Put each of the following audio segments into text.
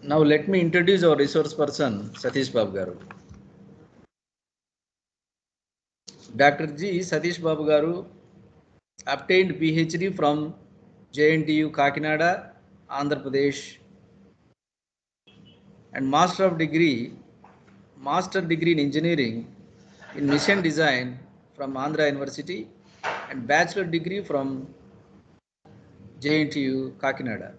Now let me introduce our resource person, Satish Babu Garu. Dr. G. Satish Babu Garu obtained PhD from JNTU Kakinada, Andhra Pradesh, and master degree in engineering in mission design from Andhra University, and bachelor degree from JNTU Kakinada.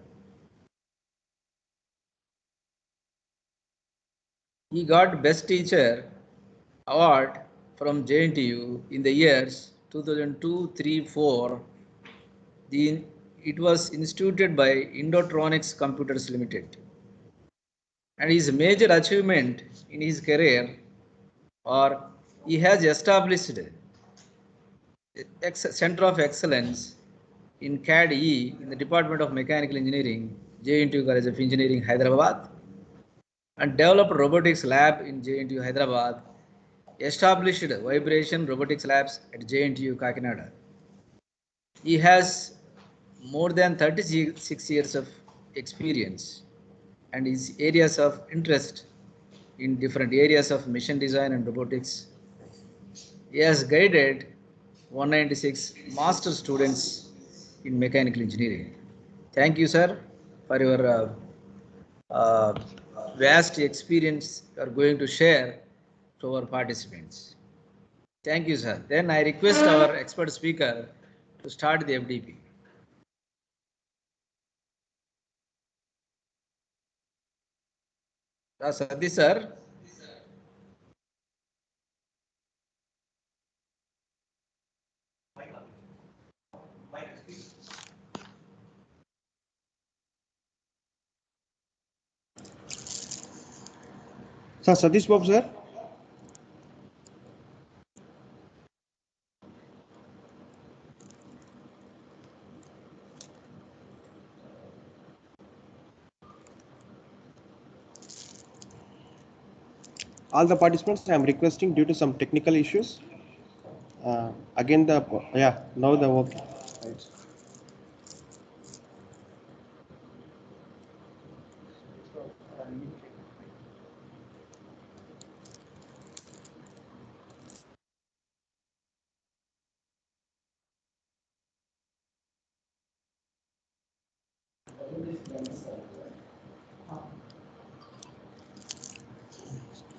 He got Best Teacher award from JNTU in the years 2002, 3, 4. It was instituted by Indotronics Computers Limited. And his major achievement in his career, or he has established Center of Excellence in CAD-E in the Department of Mechanical Engineering, JNTU College of Engineering, Hyderabad, and developed robotics lab in JNTU Hyderabad, established vibration robotics labs at JNTU Kakinada. He has more than 36 years of experience, and his areas of interest in different areas of mission design and robotics. He has guided 196 master students in mechanical engineering. Thank you, sir, for your uh, vast experience you are going to share to our participants. Thank you, sir. Then I request our expert speaker to start the FDP. Satish, sir. Sir, Satish Babu, sir. All the participants, I am requesting due to some technical issues. Again, now the work. Right.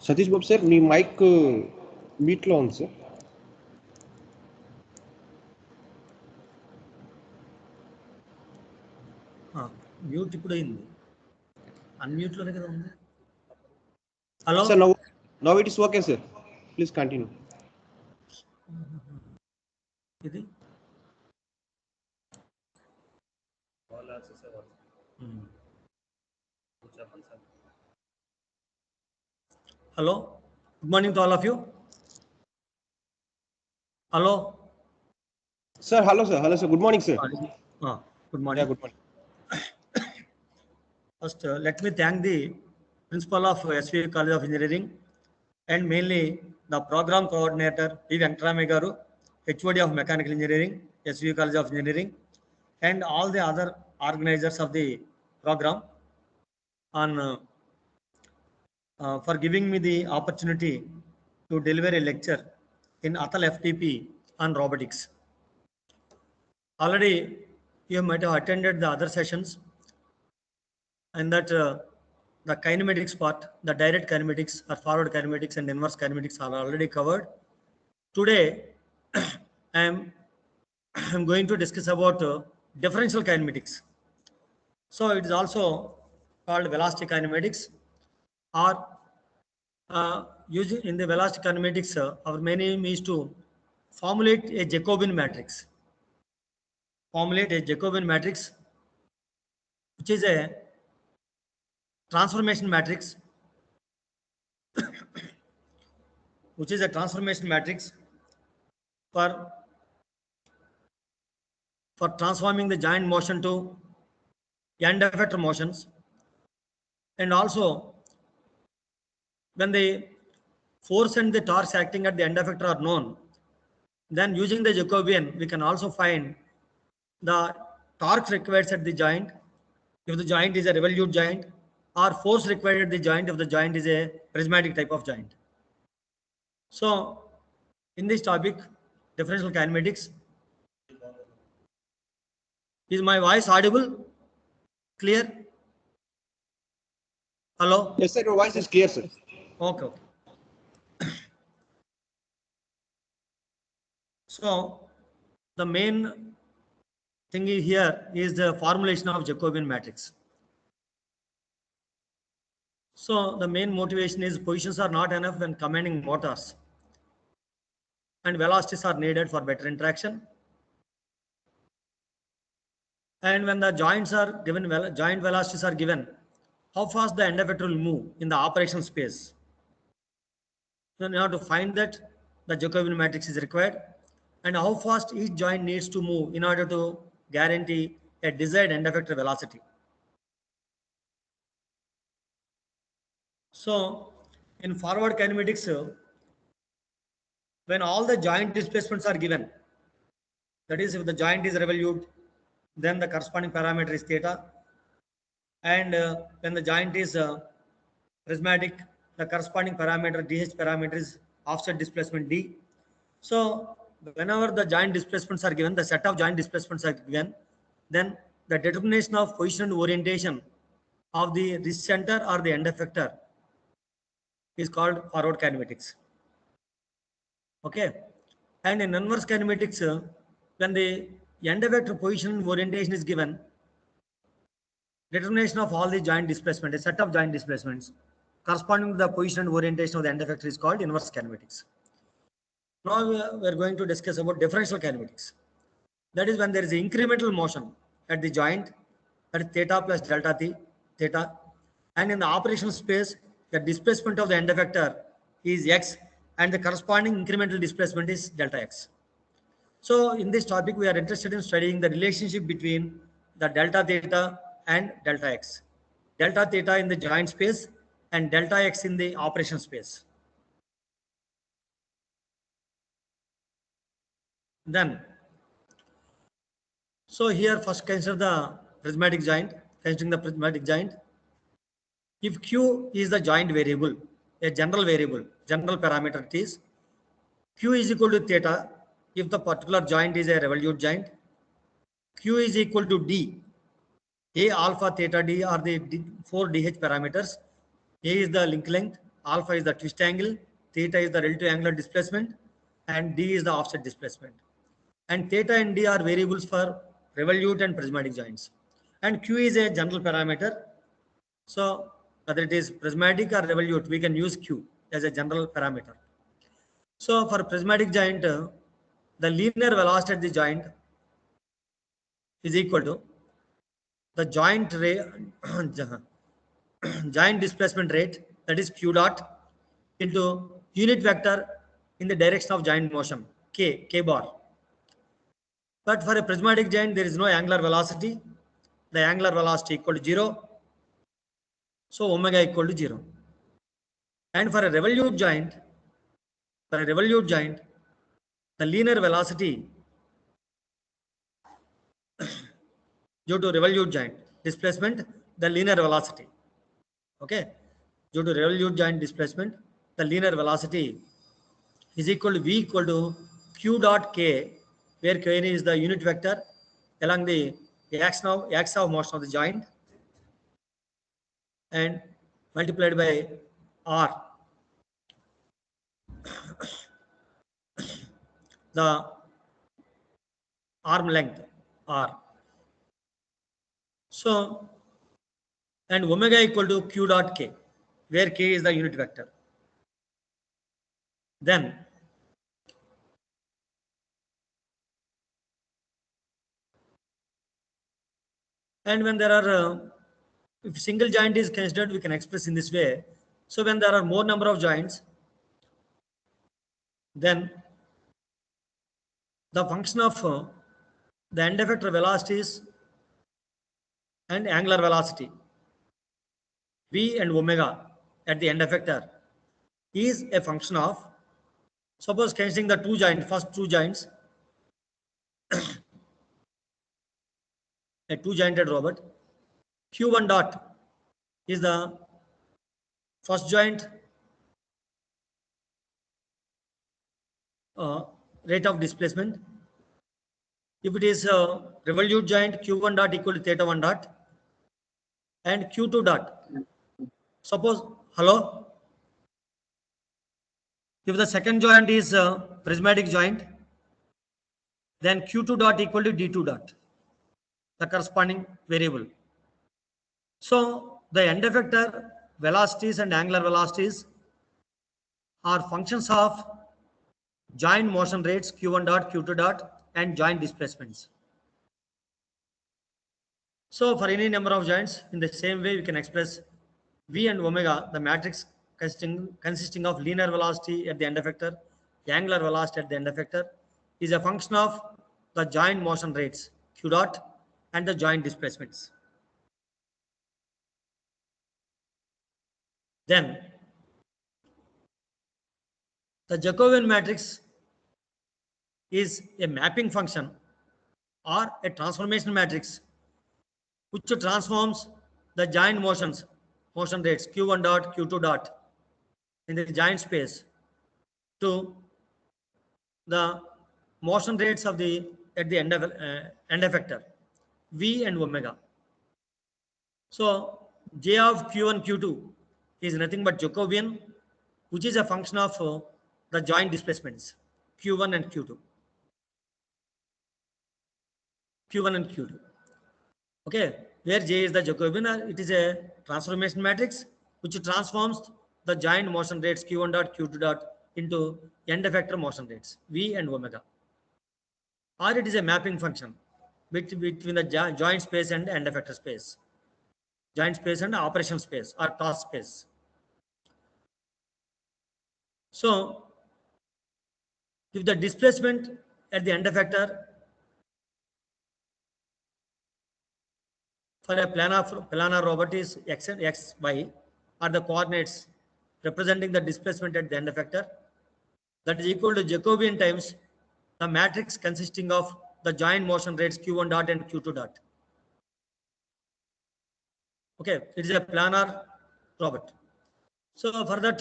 Satish Babu, sir, me mic మీట్లో ఉంది sir. Mute ఇప్పుడు అయింది, unmute లోనే కదా ఉంది. Hello sir, now it is okay sir, please continue. ఇది hello, good morning to all of you. Hello sir, hello sir, good morning sir. Good morning. Good morning. First, let me thank the principal of SVU College of Engineering and mainly the program coordinator P. Venkatrame Garu, HOD of Mechanical Engineering, SVU College of Engineering, and all the other organizers of the program on for giving me the opportunity to deliver a lecture in Atal FTP on robotics. Already you might have attended the other sessions, and that the kinematics part, the direct kinematics or forward kinematics and inverse kinematics are already covered. Today, I am going to discuss about differential kinematics. So it is also called velocity kinematics, or using in the velocity kinematics, our main aim is to formulate a Jacobian matrix. Formulate a Jacobian matrix, which is a transformation matrix, which is a transformation matrix for transforming the joint motion to end effector motions, and also when the force and the torque acting at the end effector are known, then using the Jacobian we can also find the torque required at the joint if the joint is a revolute joint, or force required at the joint if the joint is a prismatic type of joint. So in this topic, differential kinematics, is my voice audible? Clear? Hello? Yes, sir. Your voice is clear, sir. Okay. So the main thing here is the formulation of Jacobian matrix. So the main motivation is positions are not enough when commanding motors, and velocities are needed for better interaction. And when the joints are given, joint velocities are given, how fast the end effector will move in the operational space. So in order to find that, the Jacobian matrix is required, and how fast each joint needs to move in order to guarantee a desired end effector velocity. So in forward kinematics, when all the joint displacements are given, that is, if the joint is revolute, then the corresponding parameter is theta, and when the joint is prismatic, the corresponding parameter DH parameter is offset displacement D. So whenever the joint displacements are given, the set of joint displacements are given, then the determination of position and orientation of the wrist center or the end effector is called forward kinematics. Okay, and in inverse kinematics, when the end effector position and orientation is given, determination of all the joint displacement, a set of joint displacements corresponding to the position and orientation of the end effector is called inverse kinematics. Now we are going to discuss about differential kinematics. That is when there is incremental motion at the joint, that is theta plus delta theta, and in the operational space, the displacement of the end effector is x, and the corresponding incremental displacement is delta x. So in this topic, we are interested in studying the relationship between the delta theta and delta x. Delta theta in the joint space and delta x in the operation space. Then, so here first consider the prismatic joint. Considering the prismatic joint, if Q is the joint variable, a general variable, general parameter it is, Q is equal to theta if the particular joint is a revolute joint. Q is equal to D. A, alpha, theta, D are the four DH parameters. A is the link length, alpha is the twist angle, theta is the relative angular displacement, and D is the offset displacement. And theta and D are variables for revolute and prismatic joints. And Q is a general parameter. So whether it is prismatic or revolute, we can use Q as a general parameter. So for prismatic joint, the linear velocity at the joint is equal to the joint joint displacement rate, that is Q dot, into unit vector in the direction of joint motion, K bar. But for a prismatic joint, there is no angular velocity. The angular velocity equal to 0. So omega equal to 0. And for a revolute joint, the linear velocity due to revolute joint displacement, the linear velocity. Okay, due to revolute joint displacement, the linear velocity is equal to V equal to Q dot K, where K is the unit vector along the axis of motion of the joint, and multiplied by R, the arm length R. So, and omega equal to Q dot K, where K is the unit vector. Then and when there are if single joint is considered, we can express in this way. So when there are more number of joints, then the function of the end effector velocities and angular velocity V and omega at the end effector is a function of, suppose considering the first two joints, a two jointed robot, Q1 dot is the first joint rate of displacement. If it is a revolute joint, q1 dot equal to theta 1 dot and q2 dot. Suppose, hello? If the second joint is a prismatic joint, then q2 dot equal to d2 dot, the corresponding variable. So the end effector velocities and angular velocities are functions of joint motion rates q1 dot, q2 dot and joint displacements. So for any number of joints, in the same way we can express V and omega, the matrix consisting of linear velocity at the end effector, angular velocity at the end effector, is a function of the joint motion rates q dot and the joint displacements. Then the Jacobian matrix is a mapping function or a transformation matrix which transforms the joint motion rates q1 dot, q2 dot in the joint space to the motion rates of the at the end effector V and omega. So J of q1 q2 is nothing but Jacobian, which is a function of the joint displacements q1 and q2. q1 and q2. Okay, where J is the Jacobian, it is a transformation matrix which transforms the joint motion rates q1 dot, q2 dot into end effector motion rates V and omega. Or it is a mapping function between the joint space and end effector space, joint space and operation space or task space. So if the displacement at the end effector for a planar robot is x and x, y are the coordinates representing the displacement at the end effector, that is equal to Jacobian times the matrix consisting of the joint motion rates q1 dot and q2 dot. Okay, it is a planar robot. So for that,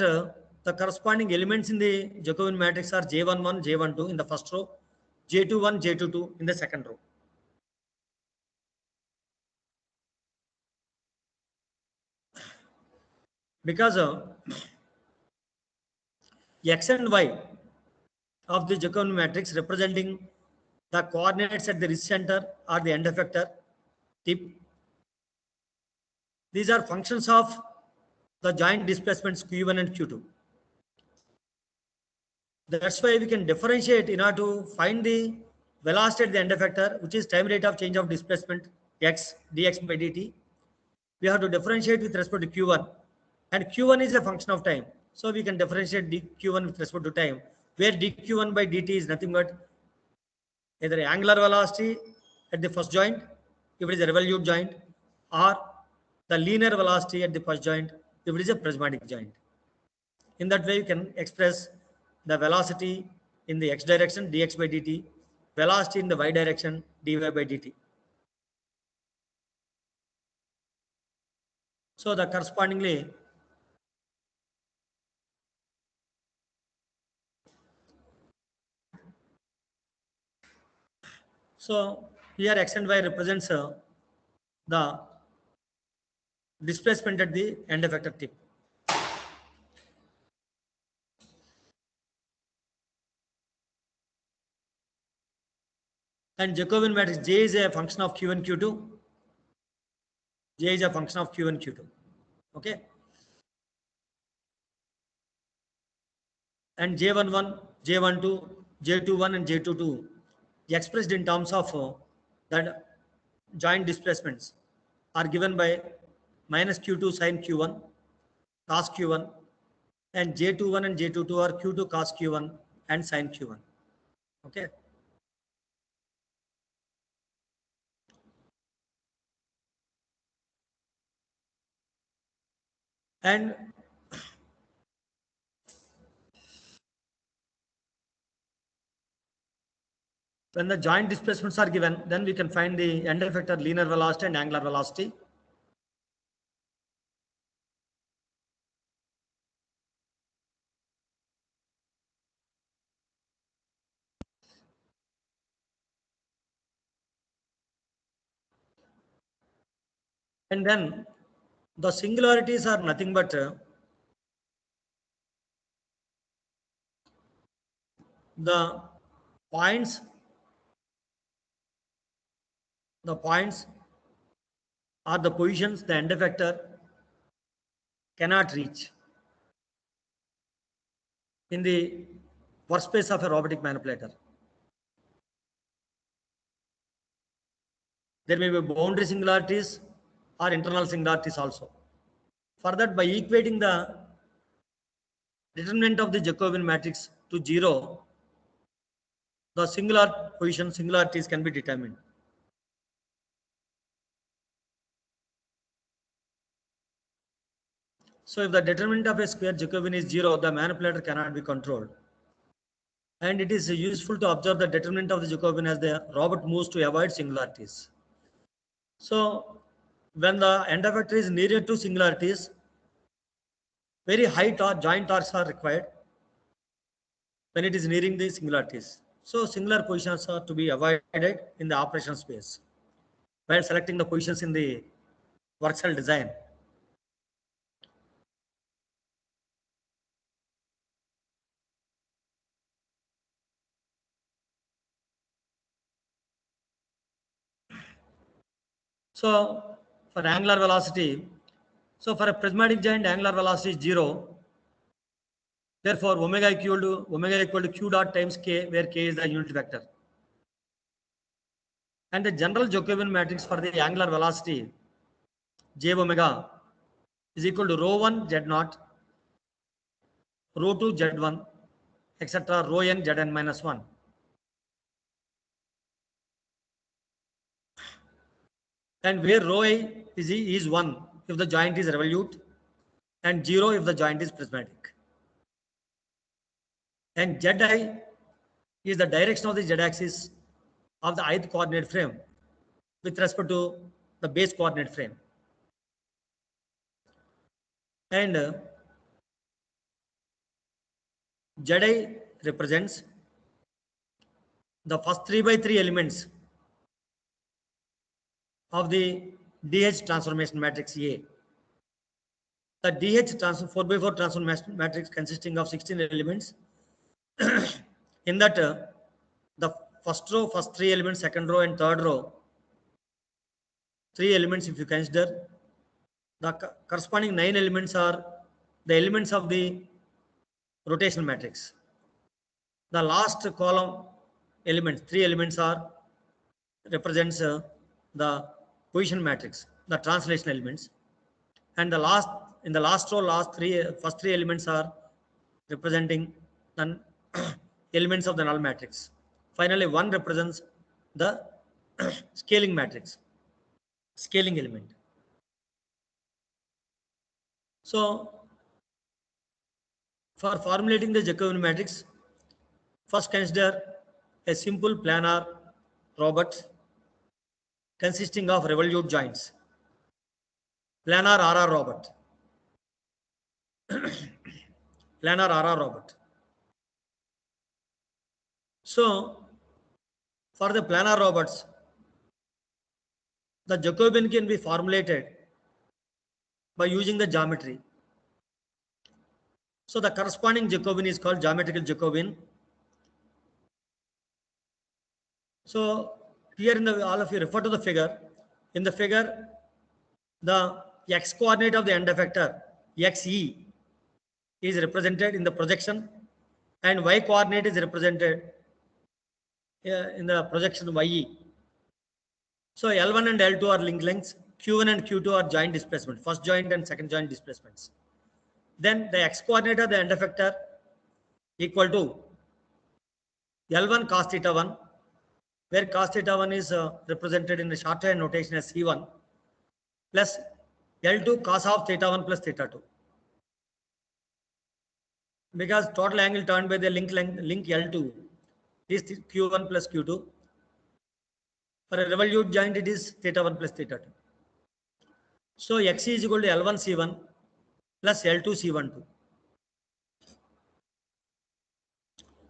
the corresponding elements in the Jacobian matrix are J11, J12 in the first row, J21, J22 in the second row. Because x and y of the Jacobian matrix representing the coordinates at the risk center or the end effector tip, these are functions of the joint displacements q1 and q2. That's why we can differentiate in order to find the velocity at the end effector, which is time rate of change of displacement x dx by dt. We have to differentiate with respect to q1, and q1 is a function of time. So we can differentiate dq1 with respect to time, where dq1 by dt is nothing but either angular velocity at the first joint, if it is a revolute joint, or the linear velocity at the first joint, if it is a prismatic joint. In that way, you can express the velocity in the x direction, dx by dt, velocity in the y direction, dy by dt. So the correspondingly, so here x and y represents the displacement at the end effector tip. And Jacobian matrix J is a function of q1, q2. J is a function of q1, q2. Okay. And J11, J12, J21 and J22 expressed in terms of that joint displacements are given by minus q2 sin q1 cos q1, and J21 and J22 are q2 cos q1 and sin q1. Okay. And when the joint displacements are given, then we can find the end effector linear velocity and angular velocity. And then the singularities are nothing but the points, the points are the positions the end effector cannot reach in the workspace of a robotic manipulator. There may be boundary singularities or internal singularities also. For that, by equating the determinant of the Jacobian matrix to 0, the singular position singularities can be determined. So if the determinant of a square Jacobian is 0, the manipulator cannot be controlled. And it is useful to observe the determinant of the Jacobian as the robot moves to avoid singularities. So when the end effector is nearer to singularities, very high joint torques are required when it is nearing the singularities. So singular positions are to be avoided in the operation space while selecting the positions in the work cell design. So for angular velocity, so for a prismatic joint, angular velocity is 0. Therefore, omega equal to q dot times k, where k is the unit vector. And the general Jacobian matrix for the angular velocity, j omega, is equal to rho 1 z naught, rho 2 z1, etc. rho n zn minus 1. And where rho I is 1 if the joint is revolute and 0 if the joint is prismatic. And zi is the direction of the z-axis of the ith coordinate frame with respect to the base coordinate frame. And zi represents the first 3 by 3 elements of the DH transformation matrix A. The DH 4 by 4 transformation matrix consisting of 16 elements. In that, the first row, first 3 elements, second row and third row, 3 elements if you consider, the corresponding 9 elements are the elements of the rotational matrix. The last column elements, 3 elements are represents the position matrix, the translation elements, and the last in the last row, first 3 elements are representing the elements of the null matrix. Finally, 1 represents the scaling matrix, scaling element. So, for formulating the Jacobian matrix, first consider a simple planar robot consisting of revolute joints. Planar RR robot. Planar RR robot. So, for the planar robots, the Jacobian can be formulated by using the geometry. So, the corresponding Jacobian is called geometrical Jacobian. So, here in the all of you refer to the figure. In the figure, the x coordinate of the end effector xe is represented in the projection, and y coordinate is represented in the projection ye. So L1 and L2 are link lengths, Q1 and Q2 are joint displacement, first joint and second joint displacements. Then the x coordinate of the end effector equal to L1 cos theta 1, where cos theta 1 is represented in the shorthand notation as C1, plus L2 cos of theta 1 plus theta 2. Because total angle turned by the link L2 is Q1 plus Q2. For a revolute joint, it is theta 1 plus theta 2. So X is equal to L1 C1 plus L2 C1 2.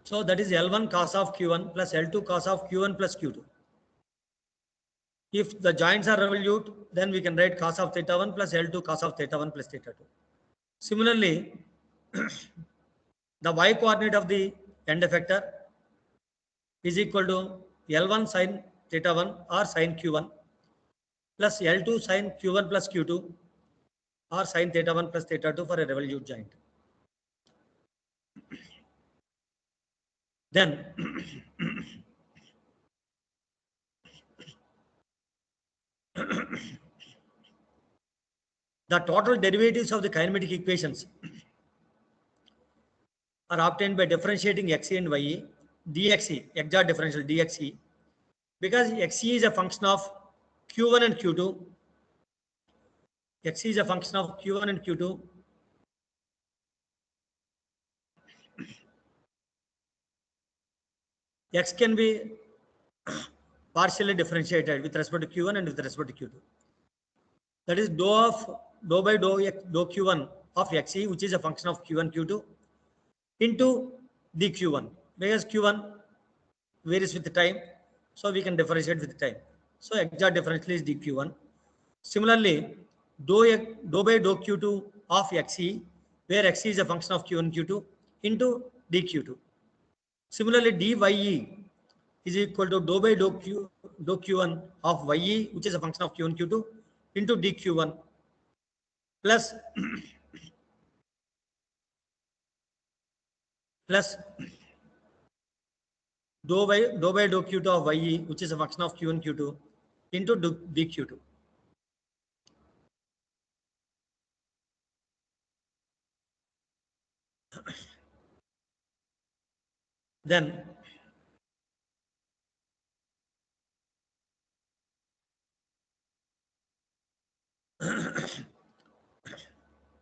So that is L1 cos of Q1 plus L2 cos of Q1 plus Q2. If the joints are revolute, then we can write cos of theta 1 plus L2 cos of theta 1 plus theta 2. Similarly, the y coordinate of the end effector is equal to L1 sin theta 1 or sin Q1 plus L2 sin Q1 plus Q2 or sin theta 1 plus theta 2 for a revolute joint. Then the total derivatives of the kinematic equations are obtained by differentiating xe and ye, dxe, exact differential dxe, because xe is a function of q1 and q2. Xe is a function of q1 and q2. X can be partially differentiated with respect to q1 and with respect to q2. That is dou by dou q1 of xe, which is a function of q1 q2 into dq1, because q1 varies with the time, so we can differentiate with the time. So exact differential is dq1. Similarly, dou by dou q2 of xe, where xe is a function of q1 q2 into dq2. Similarly, dye is equal to dou by dou q1 of ye, which is a function of q1 q2 into dq1 plus dou by dou q2 of ye, which is a function of q1 q2 into dq2. Then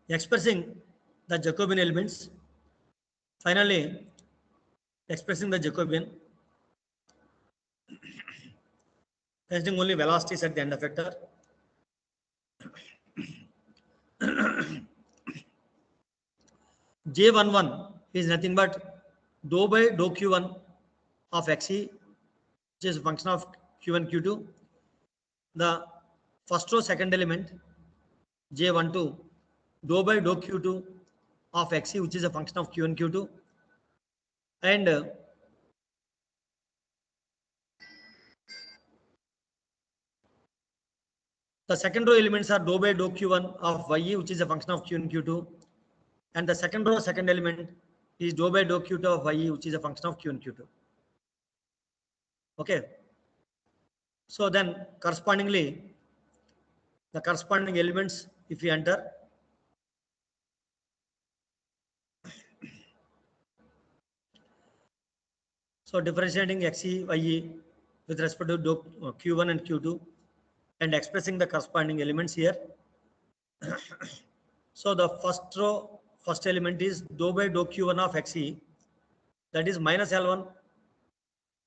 expressing the Jacobian elements, finally expressing the Jacobian, testing only velocities at the end effector. J11 is nothing but dou by dou q1 of xe, which is a function of q1 q2. The first row second element J12 dou by dou q2 of xe, which is a function of q1 q2, and the second row elements are dou by dou q1 of ye, which is a function of q1 q2, and the second row second element is dou by dou q2 of ye, which is a function of q1 q2. Okay. So then correspondingly, the corresponding elements, if we enter, so differentiating xe, ye with respect to q1 and q2 and expressing the corresponding elements here. So the first row, first element is dou by dou q1 of xe, that is minus L1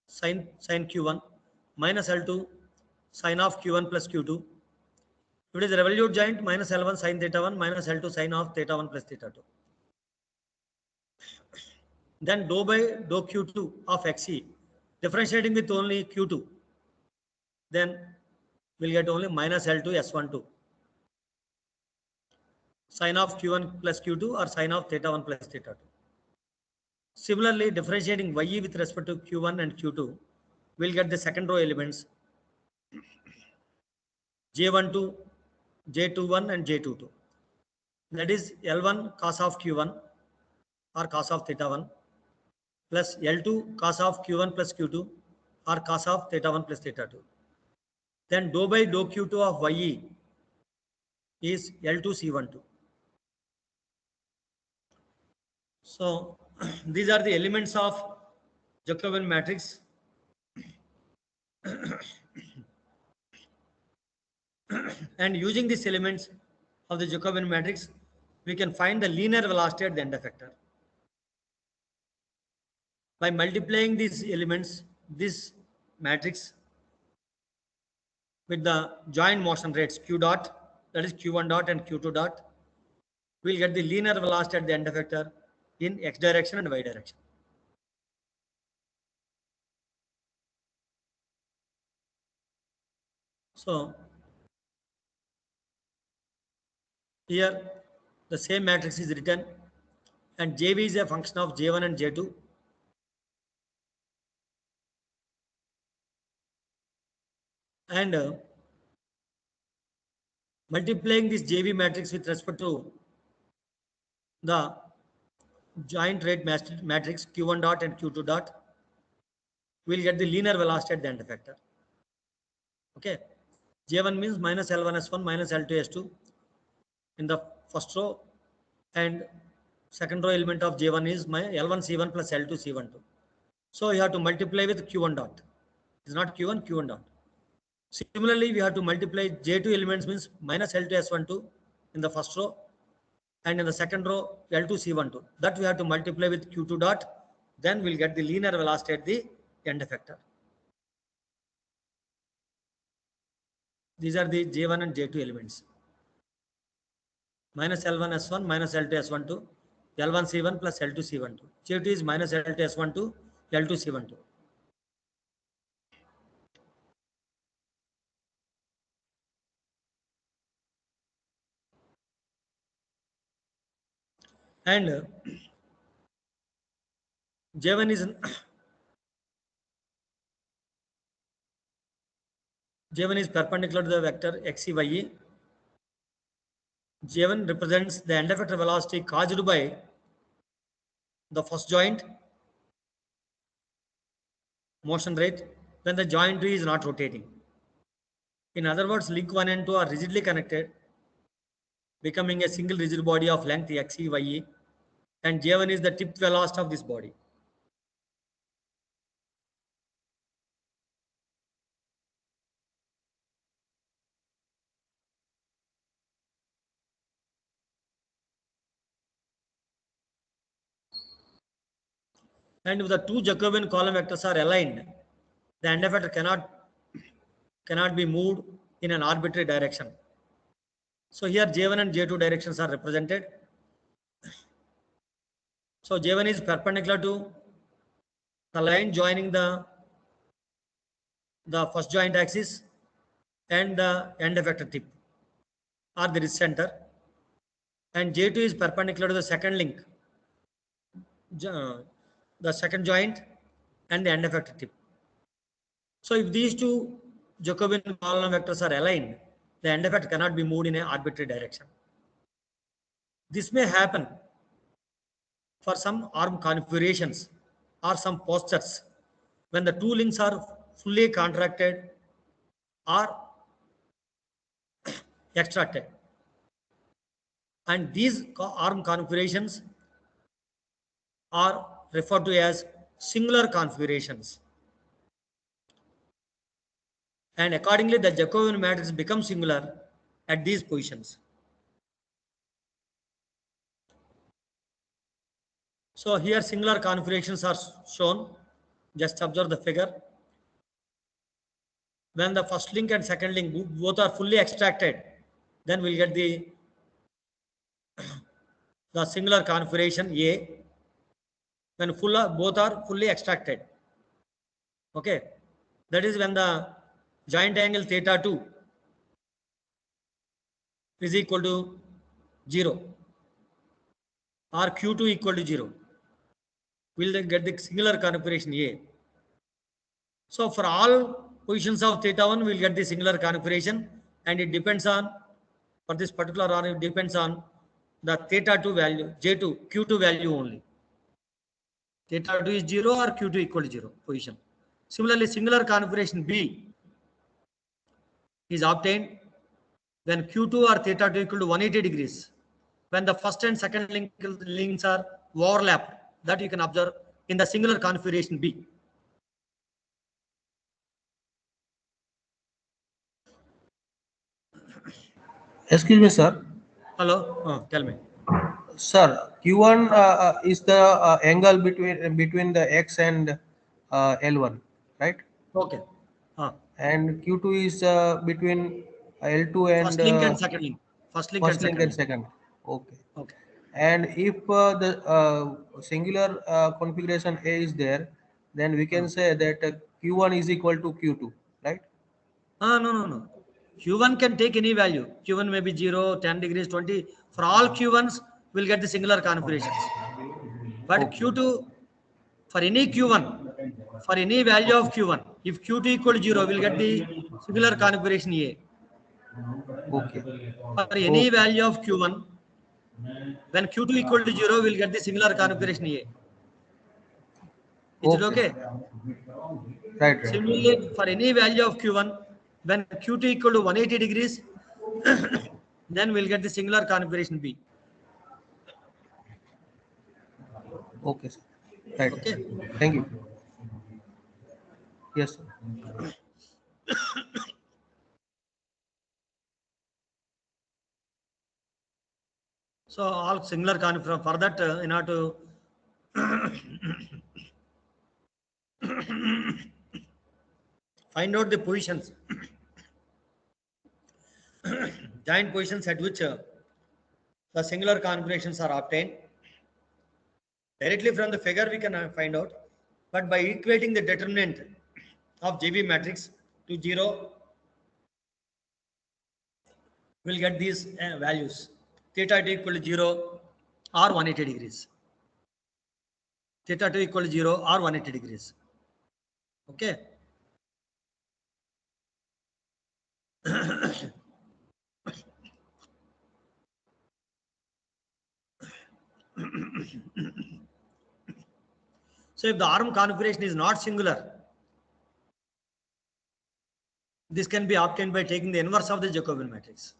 sin q1 minus L2 sin of q1 plus q2. If it is a revolute joint, minus L1 sin theta 1 minus L2 sin of theta 1 plus theta 2. Then dou by dou q2 of xe, differentiating with only q2, then we'll get only minus L2 S12 sin of q1 plus q2 or sin of theta 1 plus theta 2. Similarly, differentiating ye with respect to q1 and q2, we'll get the second row elements J12, J21 and J22. That is L1 cos of q1 or cos of theta 1 plus L2 cos of q1 plus q2 or cos of theta 1 plus theta 2. Then dou by dou q2 of ye is L2 C12. So these are the elements of Jacobian matrix. And using these elements of the Jacobian matrix, we can find the linear velocity at the end effector. By multiplying these elements, this matrix, with the joint motion rates q dot, that is q1 dot and q2 dot, we'll get the linear velocity at the end effector in x direction and y direction. So here the same matrix is written, and JV is a function of J1 and J2. And multiplying this JV matrix with respect to the joint rate matrix Q1 dot and Q2 dot, we'll get the linear velocity at the end effector. Okay, J1 means minus L1S1 minus L2S2 in the first row, and second row element of J1 is my L1C1 plus L2C12. So you have to multiply with Q1 dot. It's not Q1, Q1 dot. Similarly, we have to multiply J2 elements means minus L2S12 in the first row, and in the second row L2C12. That we have to multiply with Q2 dot. Then we'll get the linear velocity at the end effector. These are the J1 and J2 elements. Minus L1S1 minus L2S12, L1C1 plus L2C12. J2 is minus L2S12, L2C12. And J1 is J1 is perpendicular to the vector XEYE. J1 represents the end effector velocity caused by the first joint motion rate when the joint 2 is not rotating. In other words, link 1 and 2 are rigidly connected, becoming a single rigid body of length XEYE, and J1 is the tip velocity of this body. And if the two Jacobian column vectors are aligned, the end effector cannot be moved in an arbitrary direction. So here J1 and J2 directions are represented. So J1 is perpendicular to the line joining the first joint axis and the end effector tip or the wrist center, and J2 is perpendicular to the second link, the second joint and the end effector tip. So if these two Jacobian column vectors are aligned, the end effector cannot be moved in an arbitrary direction. This may happen for some arm configurations or some postures when the two links are fully contracted or extracted. And these arm configurations are referred to as singular configurations. And accordingly, the Jacobian matrix becomes singular at these positions. So here singular configurations are shown. Just observe the figure. When the first link and second link both are fully extracted, then we'll get the singular configuration A. When both are fully extracted, okay, that is when the joint angle theta 2 is equal to 0 or Q2 equal to 0. We'll then get the singular configuration A. So for all positions of theta 1, we'll get the singular configuration, and it depends on, for this particular arm, it depends on the theta 2 value, J2, Q2 value only. Theta 2 is 0 or Q2 equal to 0 position. Similarly, singular configuration B is obtained when Q2 or theta 2 equal to 180 degrees. When the first and second links are overlapped, that you can observe in the singular configuration B. Excuse me, sir. Hello, tell me. Sir, Q1 is the angle between the X and L1, right? Okay. And Q2 is between L2 and First link and second link. First link and first link second and link. second. Okay. Okay. And if the singular configuration A is there, then we can say that Q1 is equal to Q2, right? No. Q1 can take any value. Q1 may be 0, 10 degrees, 20. For all Q1s, we'll get the singular configurations. But Q2, for any Q1, for any value of Q1, if Q2 equal to 0, we'll get the singular configuration A. Okay. For any value of Q1, when Q2 equal to 0, we'll get the singular configuration A. Is it okay? Right. Similarly, for any value of Q1, when Q2 equal to 180 degrees, then we'll get the singular configuration B. Okay, sir. Right. Okay. Thank you. Yes, sir. So all singular configuration. For that, in order to find out the positions, joint positions at which the singular configurations are obtained. Directly from the figure we can find out, but by equating the determinant of JB matrix to 0, we'll get these values. Theta 2 equal to 0 or 180 degrees. Theta 2 equal to 0 or 180 degrees. Okay. So if the arm configuration is not singular, this can be obtained by taking the inverse of the Jacobian matrix.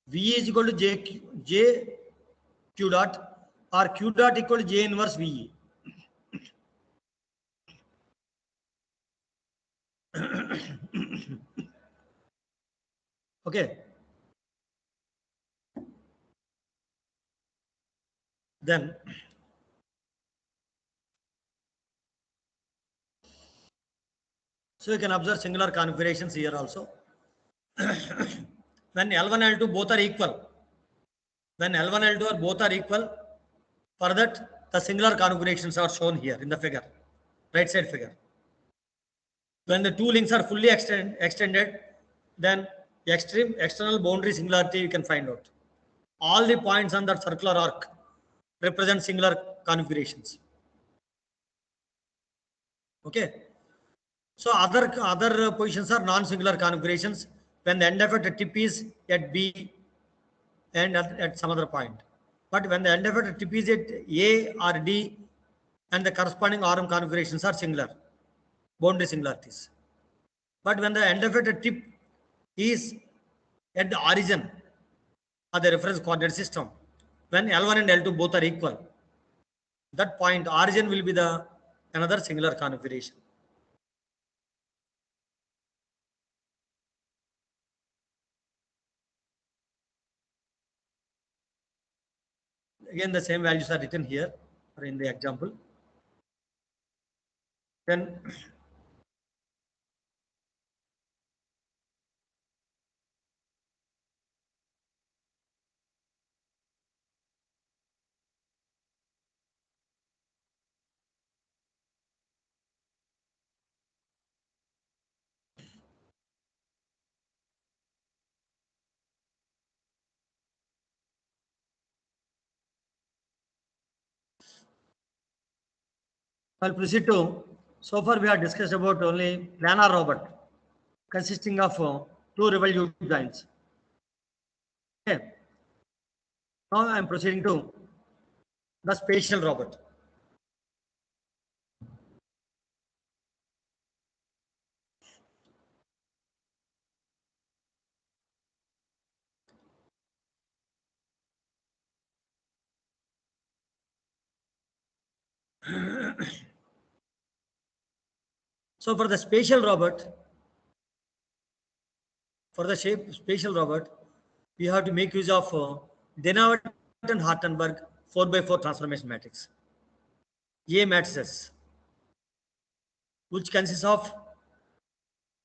V is equal to J Q dot, or Q dot equal to J inverse VE. Okay. Then so you can observe singular configurations here also. When L1 L2 both are equal, when L1 L2 are both are equal, for that the singular configurations are shown here in the figure, right side figure. When the two links are fully extended, then external boundary singularity you can find out. All the points on that circular arc represent singular configurations. Okay. So other positions are non-singular configurations when the end effector tip is at B and at some other point. But when the end effector tip is at A or D and the corresponding arm configurations are singular, boundary singularities. But when the end effector tip is at the origin of the reference coordinate system, when L1 and L2 both are equal, that point origin will be the another singular configuration. Again, the same values are written here or in the example. Then I'll proceed to, so far we have discussed about only planar robot consisting of two revolute joints. Okay. Now I am proceeding to the spatial robot. So for the spatial robot, spatial robot, we have to make use of Denavert and Hartenberg 4x4 transformation matrix, A matrices, which consists of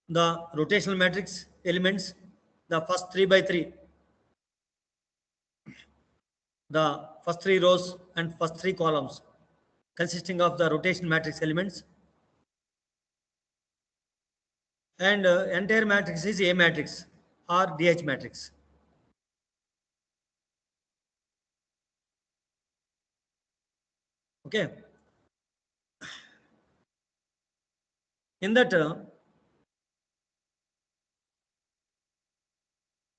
the rotational matrix elements, the first 3x3, the first 3 rows and first 3 columns consisting of the rotation matrix elements, and entire matrix is A matrix or DH matrix. Okay. In that,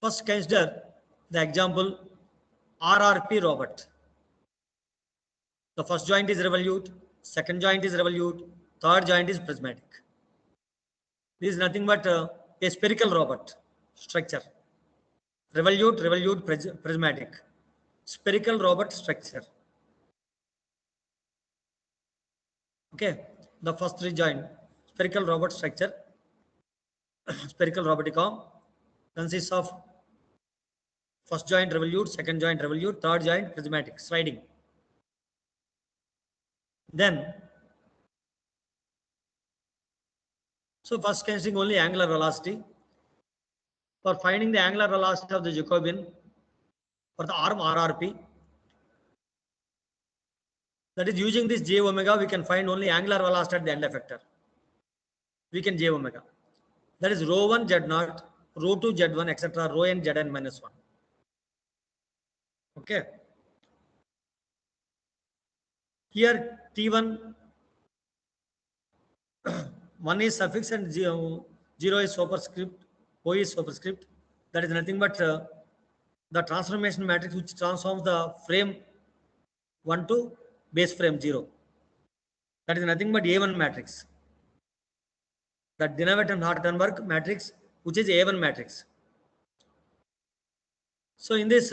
first consider the example RRP robot. The first joint is revolute, second joint is revolute, third joint is prismatic. This is nothing but a spherical robot structure. Revolute, revolute, prismatic. Spherical robot structure. Okay, the first three joint spherical robot structure, spherical robotic arm consists of first joint revolute, second joint revolute, third joint prismatic sliding. Then, so first considering only angular velocity. For finding the angular velocity of the Jacobian for the arm RRP, that is using this j omega, we can find only angular velocity at the end effector. We can j omega. That is rho 1 z naught, rho 2 z1, etc. Rho n zn minus 1. Okay. Here T1, 1 is suffix and 0 is superscript, O is superscript. That is nothing but the transformation matrix which transforms the frame 1 to base frame 0. That is nothing but A1 matrix. That Dinawat and Hartenberg matrix, which is A1 matrix. So in this,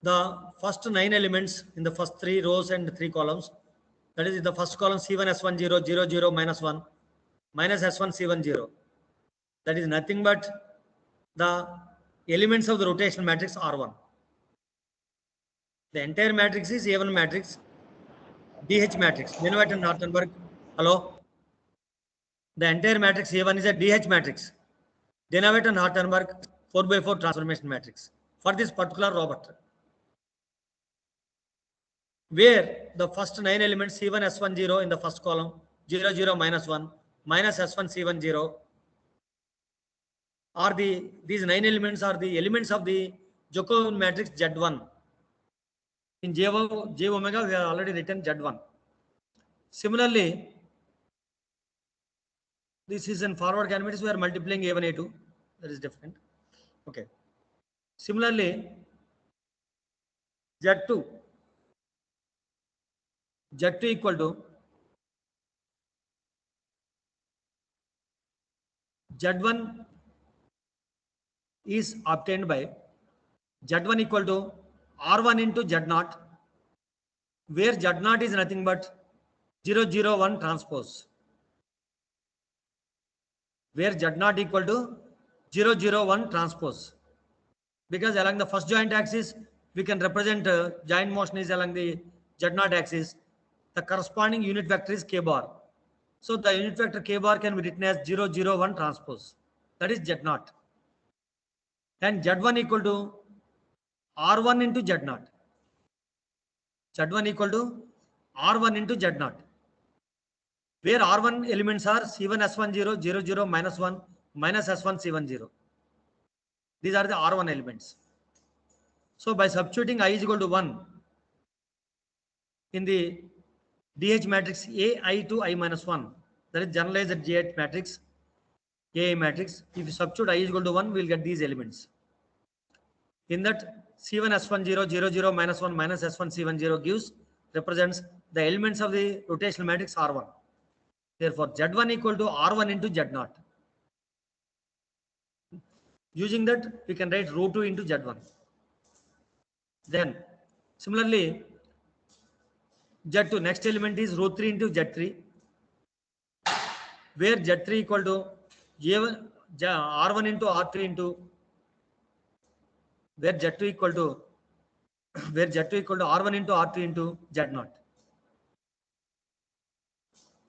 the first 9 elements in the first 3 rows and 3 columns, that is in the first column C1 S1 0 0 0 minus 1 minus S1 C1 0. That is nothing but the elements of the rotational matrix R1. The entire matrix is A1 matrix, DH matrix, Dinawat and Hartenberg. Hello? The entire matrix A1 is a DH matrix, Dinawat and Hartenberg 4x4 transformation matrix for this particular robot, where the first 9 elements C1 S1 0 in the first column 0 0 minus 1 minus S1 C1 0 are these 9 elements are the elements of the Jacobian matrix Z1. In J omega we have already written Z1. Similarly, this is in forward kinematics, we are multiplying A1 A2, that is different. Okay. Similarly, Z2 equal to Z1 is obtained by Z1 equal to R1 into Z0, where Z0 is nothing but 0 0 1 transpose, where Z0 equal to 0 0 1 transpose, because along the first joint axis we can represent joint motion is along the Z0 axis. The corresponding unit vector is k bar. So the unit vector k bar can be written as 0 0 1 transpose, that is Z0. And Z1 equal to R1 into Z0. Z1 equal to R1 into Z0, where R1 elements are C1 S1 0 0 0 minus 1 minus S1 C1 0. These are the R1 elements. So by substituting I is equal to 1 in the DH matrix AI to I minus 1, that is generalized GH matrix, AI matrix. If you substitute I is equal to 1, we will get these elements. In that C1 S1 0 0 0 minus 1 minus S1 C1 0 represents the elements of the rotational matrix R1. Therefore, Z1 equal to R1 into Z0. Using that, we can write rho 2 into Z1. Then, similarly, Z2, next element is rho 3 into Z3, where Z3 equal to J1, R1 into R3 into, where Z2 equal to R1 into R3 into Z0.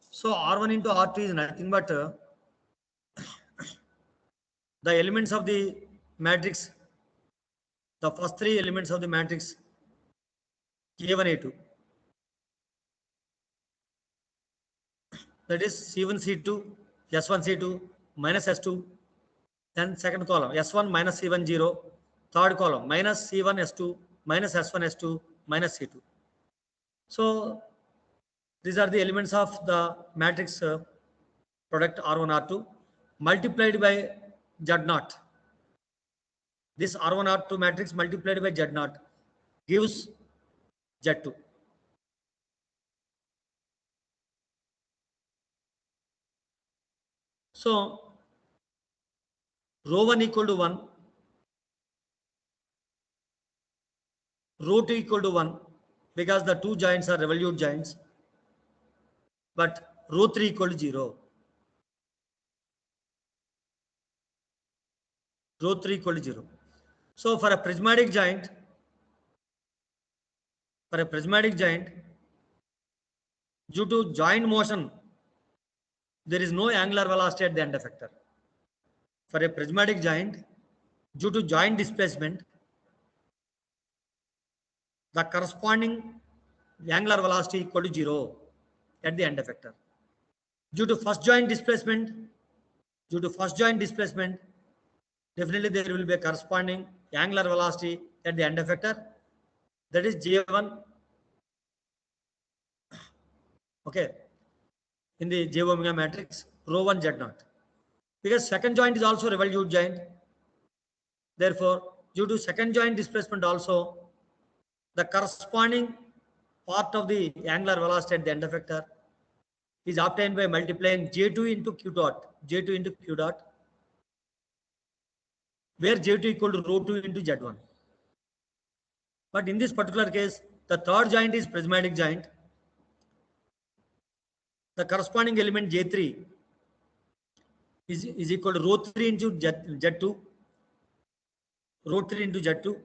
So R1 into R3 is nothing but the elements of the matrix, the first 3 elements of the matrix A1 A2. that is C1, C2, S1, C2 minus S2. Then second column, S1 minus C1, 0. Third column, minus C1, S2, minus S1, S2, minus C2. So these are the elements of the matrix product R1, R2 multiplied by Z0. This R1, R2 matrix multiplied by Z0 gives Z2. So rho 1 equal to 1, rho 2 equal to 1 because the two joints are revolute joints, but rho 3 equal to 0. Rho 3 equal to 0. So for a prismatic joint, due to joint motion, there is no angular velocity at the end effector. For a prismatic joint, due to joint displacement, the corresponding angular velocity equal to 0 at the end effector. Due to first joint displacement, definitely there will be a corresponding angular velocity at the end effector, that is J1. Okay, in the J omega matrix, rho 1 Z0. Because second joint is also revolute joint. Therefore, due to second joint displacement also, the corresponding part of the angular velocity at the end effector is obtained by multiplying J2 into Q dot, where J2 equal to rho 2 into Z1. But in this particular case, the third joint is prismatic joint. The corresponding element J3 is equal to rho 3 into Z2, rho 3 into Z2.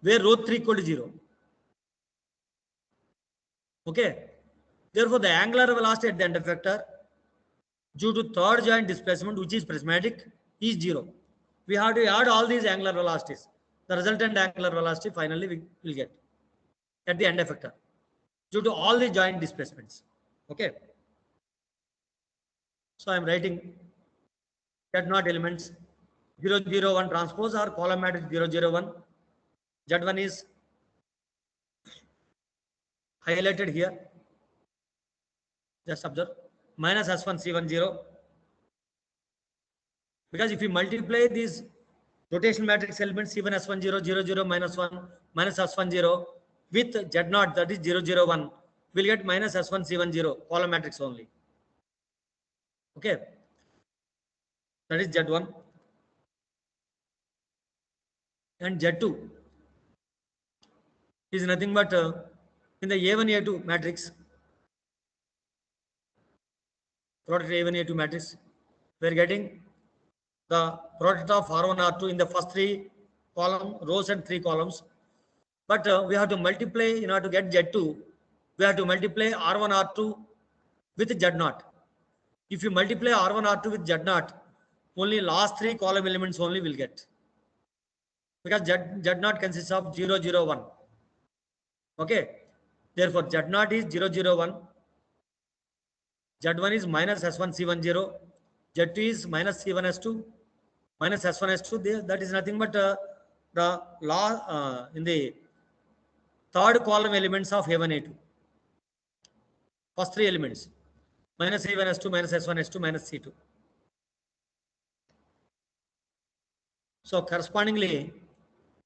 Where rho 3 equal to 0. Okay. Therefore, the angular velocity at the end effector due to third joint displacement, which is prismatic, is 0. We have to add all these angular velocities. The resultant angular velocity finally we will get at the end effector due to all the joint displacements. Okay. So I am writing Z0 elements 0, 0, 1 transpose or column matrix 0, 0, 1. Z1 is highlighted here. Just observe minus S1 C1 0. Because if you multiply these rotation matrix elements C1 S1 0, 0, 0, minus 1, minus S1 0 with Z0, that is 0, 0, 1, we'll get minus S1 C1 0, column matrix only. Okay. That is Z1. And Z2 is nothing but in the A1, A2 matrix, product A1, A2 matrix, we are getting the product of R1, R2 in the first 3 rows and 3 columns. But we have to multiply, in order to get Z2, we have to multiply R1, R2 with Z0. If you multiply R1, R2 with Z0, only last 3 column elements only will get. Because Z0 consists of 0, 0, 1. Okay. Therefore, Z0 is 0, 0, 1. Z1 is minus S1 C1 0. Z2 is minus C1 S2 minus S1 S2. That is nothing but the law in the third column elements of A1 A2. First 3 elements minus A1 S2 minus S1 S2 minus C2. So correspondingly,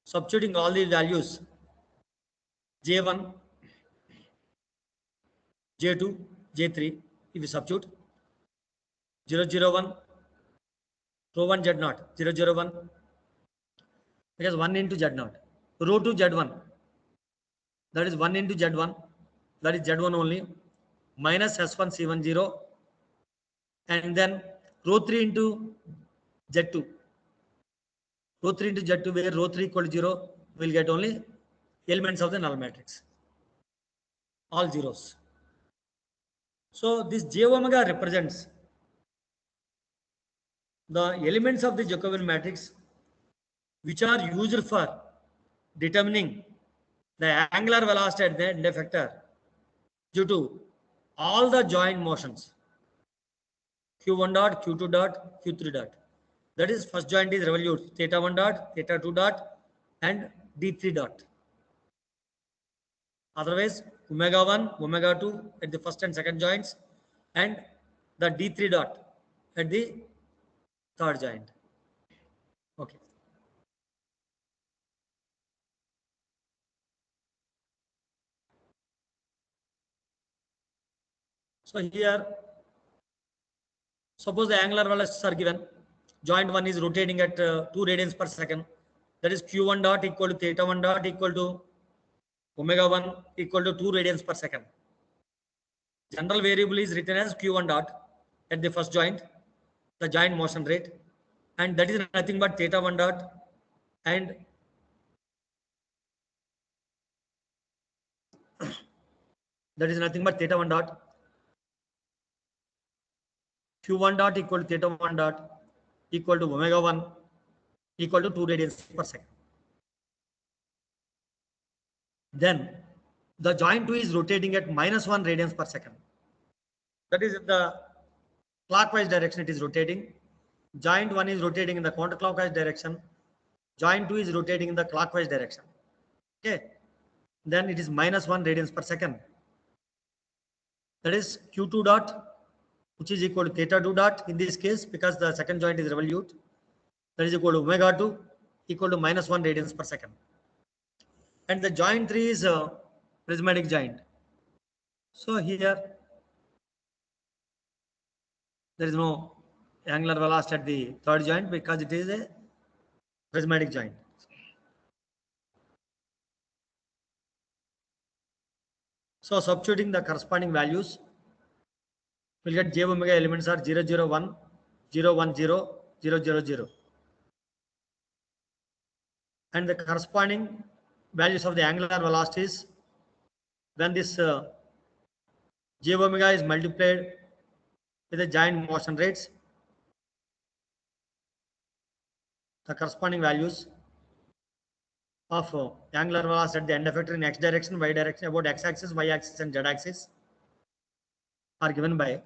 substituting all these values J1, J2, J3, if you substitute 0, 0, 1, rho 1 Z0, 0, 0, 1, because 1 into Z0, rho 2 Z1, that is 1 into Z1, that is Z1 only, minus S1 C1 0, and then rho 3 into Z2, rho 3 into Z2, where rho 3 equal to 0, will get only elements of the null matrix, all zeros. So this J omega represents the elements of the Jacobian matrix which are used for determining the angular velocity at the end effector due to all the joint motions q1 dot, q2 dot, q3 dot. That is first joint is revolute theta 1 dot, theta 2 dot and d3 dot. Otherwise omega 1, omega 2 at the first and second joints and the d3 dot at the third joint. Okay. So here, suppose the angular velocities are given. Joint 1 is rotating at 2 radians per second. That is q1 dot equal to theta 1 dot equal to omega 1 equal to 2 radians per second. General variable is written as q1 dot at the first joint, the joint motion rate, and that is nothing but theta 1 dot and that is nothing but theta 1 dot q1 dot equal to theta 1 dot equal to omega 1 equal to 2 radians per second. Then the joint 2 is rotating at minus 1 radians per second. That is in the clockwise direction it is rotating. Joint 1 is rotating in the counterclockwise direction. Joint 2 is rotating in the clockwise direction. Okay. Then it is minus 1 radians per second. That is q2 dot, which is equal to theta 2 dot in this case because the second joint is revolute. That is equal to omega 2 equal to minus 1 radians per second. And the joint 3 is a prismatic joint. So here there is no angular velocity at the third joint because it is a prismatic joint. So substituting the corresponding values, we'll get j omega elements are 0, 0, 1, 0, 1, 0, 0, 0, 0. And the corresponding values of the angular velocities when this j omega is multiplied with the joint motion rates, the corresponding values of angular velocity at the end effector in x direction, y direction, about x axis, y axis and z axis are given by,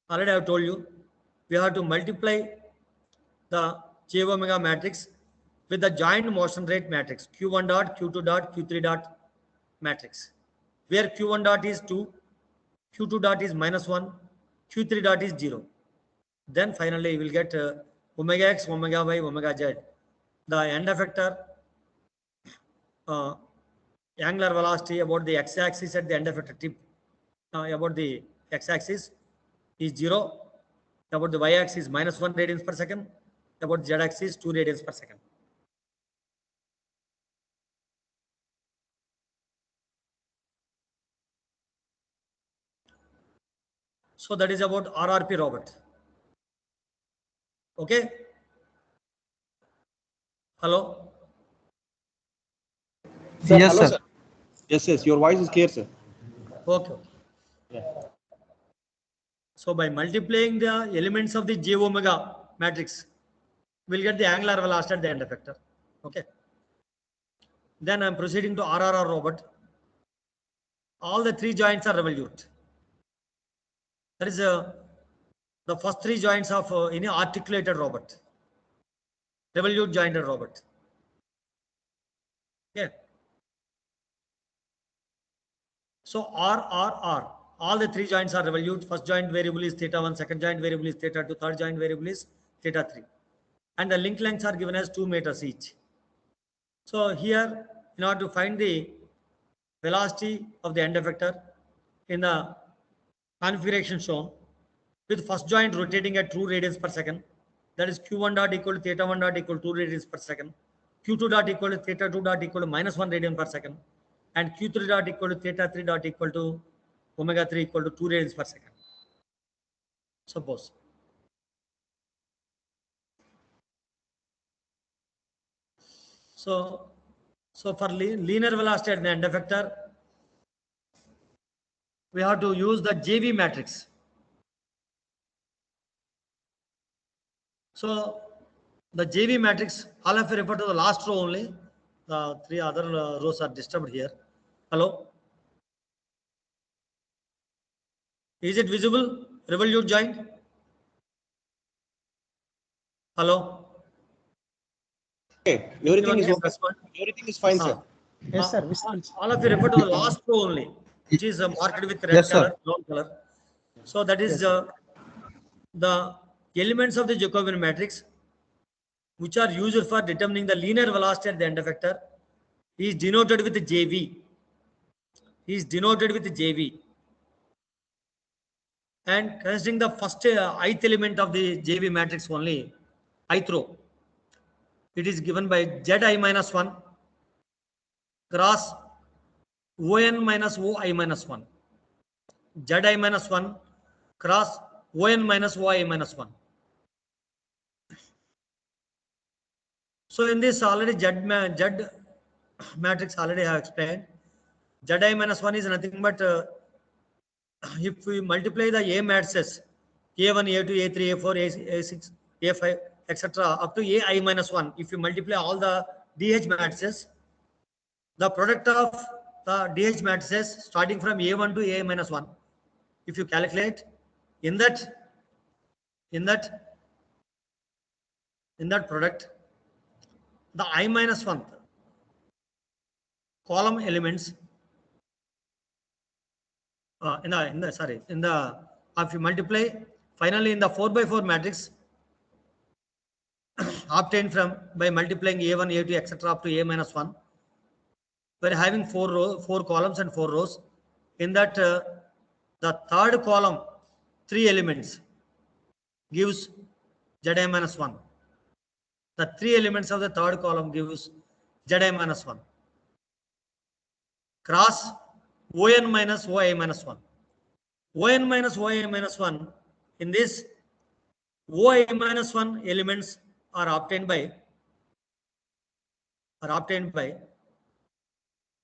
already I have told you, we have to multiply the j omega matrix with the joint motion rate matrix q1 dot, q2 dot, q3 dot matrix, where q1 dot is 2, q2 dot is minus 1, q3 dot is 0. Then finally you will get omega x, omega y, omega z. The end effector angular velocity about the x-axis at the end effector tip, about the x-axis is 0, about the y-axis minus 1 radians per second, about z-axis 2 radians per second. So that is about RRP robot. Okay. Hello. Sir, Yes, hello, sir. Yes, yes, your voice is clear, sir. Okay. Yeah. So by multiplying the elements of the j omega matrix, we'll get the angular velocity at the end effector. Okay. Then I'm proceeding to RRR robot. All the 3 joints are revolute. That is the first 3 joints of any articulated robot, revolute jointed robot. Okay. So RRR, all the 3 joints are revolute. First joint variable is theta 1, second joint variable is theta 2, third joint variable is theta 3. And the link lengths are given as 2 meters each. So here, in order to find the velocity of the end effector in the configuration shown, with first joint rotating at 2 radians per second, that is q1 dot equal to theta 1 dot equal to 2 radians per second, q2 dot equal to theta 2 dot equal to minus 1 radian per second, and q3 dot equal to theta 3 dot equal to omega 3 equal to 2 radians per second. Suppose. So for linear velocity at the end effector, we have to use the JV matrix. So the JV matrix, all of you refer to the last row only. the three other rows are disturbed here. Hello? Is it visible? Revolute joint? Hello? Okay, everything Anyone is can okay. respond? Everything is fine, sir. Yes, sir. All of you refer to the last row only, which is marked with red Yes, sir. color, brown color. So that is the elements of the Jacobian matrix, which are used for determining the linear velocity at the end effector, is denoted with JV. Is denoted with JV. And considering the first ith element of the JV matrix only, ith row, it is given by Zi minus 1 cross On minus Oi minus 1. Zi minus 1 cross On minus Oi minus 1. So in this already Z matrix already I have explained. Zi minus 1 is nothing but if we multiply the A matrices, A1, A2, A3, A4, A6, A5, etc. up to AI minus 1, if you multiply all the DH matrices, the product of the DH matrices starting from A1 to AI minus 1, if you calculate in that product, the I minus 1 column elements if you multiply finally in the 4x4 matrix obtained from by multiplying A1, A2, etc. up to A minus 1, we're having four columns and 4 rows. In that, the third column, 3 elements gives Zi minus 1. The 3 elements of the third column gives Zi minus 1. Cross On minus Oi minus 1. On minus Oi minus 1, in this Oi minus 1 elements are obtained by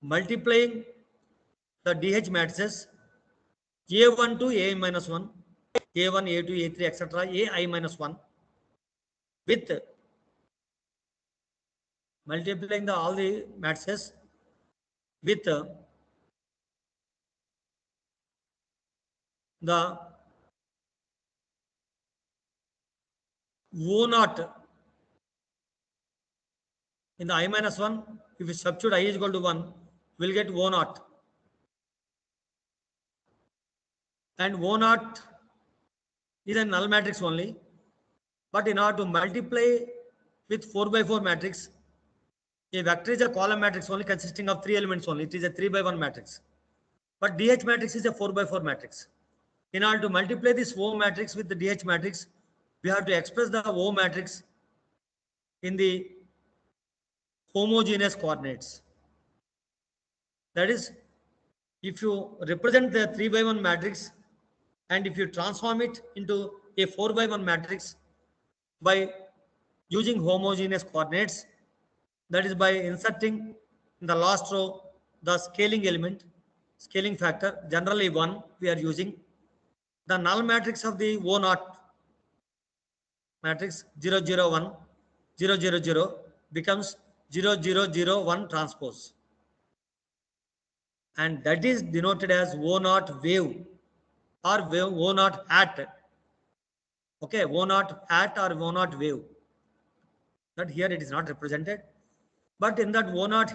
multiplying the DH matrices A1 to A minus 1, A1, A2, A3, etc. AI minus 1 with multiplying all the matrices with the O naught in the I minus 1. If you substitute I is equal to 1, we'll get O naught. And O naught is a null matrix only. But in order to multiply with 4x4 matrix, a vector is a column matrix only consisting of 3 elements only. It is a 3x1 matrix. But DH matrix is a 4x4 matrix. In order to multiply this O matrix with the DH matrix, we have to express the O matrix in the homogeneous coordinates. That is, if you represent the 3x1 matrix and if you transform it into a 4x1 matrix by using homogeneous coordinates, that is by inserting in the last row the scaling element, scaling factor, generally 1 we are using. The null matrix of the O naught matrix 0, 0, 1, 0, 0, 0 becomes 0, 0, 0, 1 transpose. And that is denoted as O naught wave or O naught hat. Okay, O naught hat or O naught wave. But here it is not represented. But in that O naught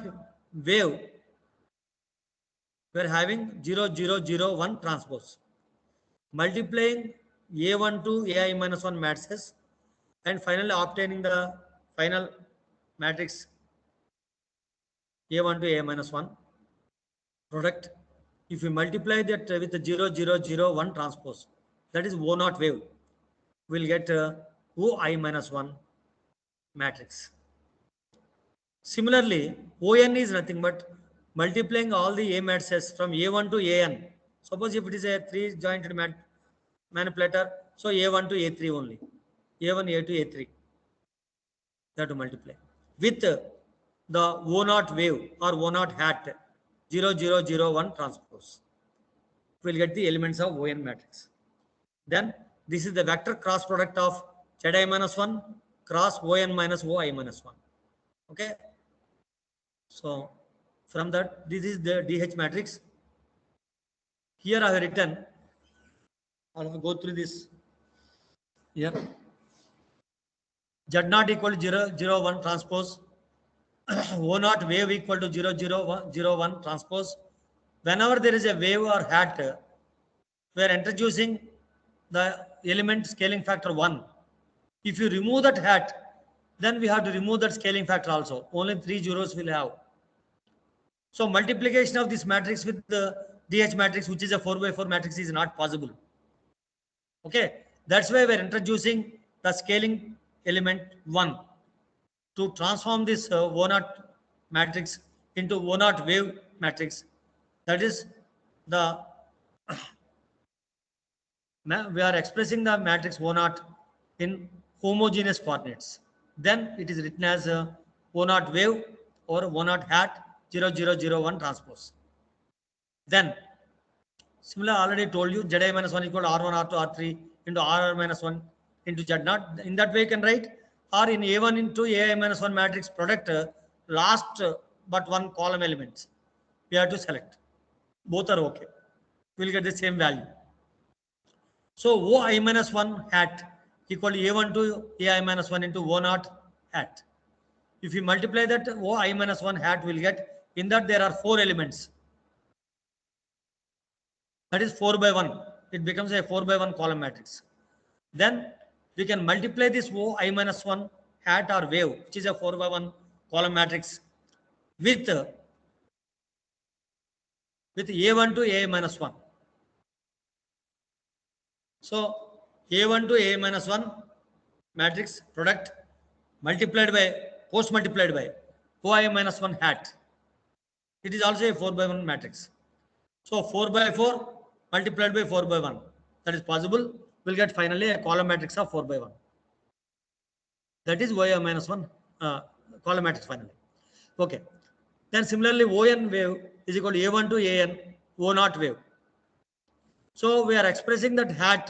wave, we are having 0, 0, 0, 1 transpose. Multiplying A1 to AI minus 1 matrices and finally obtaining the final matrix A1 to AI minus 1 product. If you multiply that with the 0, 0, 0, 1 transpose, that is O naught wave, we'll get OI minus 1 matrix. Similarly, ON is nothing but multiplying all the A matrices from A1 to AN. Suppose if it is a 3-jointed manipulator, so A1 to A3 only, A1, A2, A3. You have to multiply with the O naught wave or O naught hat 0, 0, 0, 1 transpose. We'll get the elements of ON matrix. Then this is the vector cross product of Zi minus 1 cross On minus Oi minus 1. Okay. So from that, this is the DH matrix. Here I have written, I will go through this here. Z naught equal to 0, 0, 1 transpose. O naught wave equal to 0, 0, 1, 0, 1 transpose. Whenever there is a wave or hat, we are introducing the element scaling factor 1. If you remove that hat, then we have to remove that scaling factor also. Only 3 zeros will have. So multiplication of this matrix with the DH matrix, which is a 4 by 4 matrix, is not possible. Okay, that's why we're introducing the scaling element 1 to transform this O0 matrix into O0 wave matrix. That is the we are expressing the matrix O0 in homogeneous coordinates. Then it is written as O0 wave or O0 hat 0, 0, 0, 1 transpose. Then similar, already told you Zi minus 1 equal to R1, R2, R3 into R minus 1 into Z0. In that way, you can write, or in A1 into AI minus 1 matrix product, last but one column elements. We have to select. Both are okay. We will get the same value. So OI minus 1 hat equal to A1 to AI minus 1 into O0 hat. If you multiply that, OI minus 1 hat will get, in that there are 4 elements. That is 4 by 1. It becomes a 4 by 1 column matrix. Then we can multiply this OI minus 1 hat or wave, which is a 4 by 1 column matrix, with A1 to A minus 1. So A1 to A minus 1 matrix product multiplied by, post multiplied by OI minus 1 hat. It is also a 4 by 1 matrix. So 4 by 4 multiplied by 4 by 1. That is possible. We'll get finally a column matrix of 4 by 1. That is OI minus 1 column matrix finally. Okay. Then similarly, ON wave is equal to A1 to AN, O0 wave. So we are expressing that hat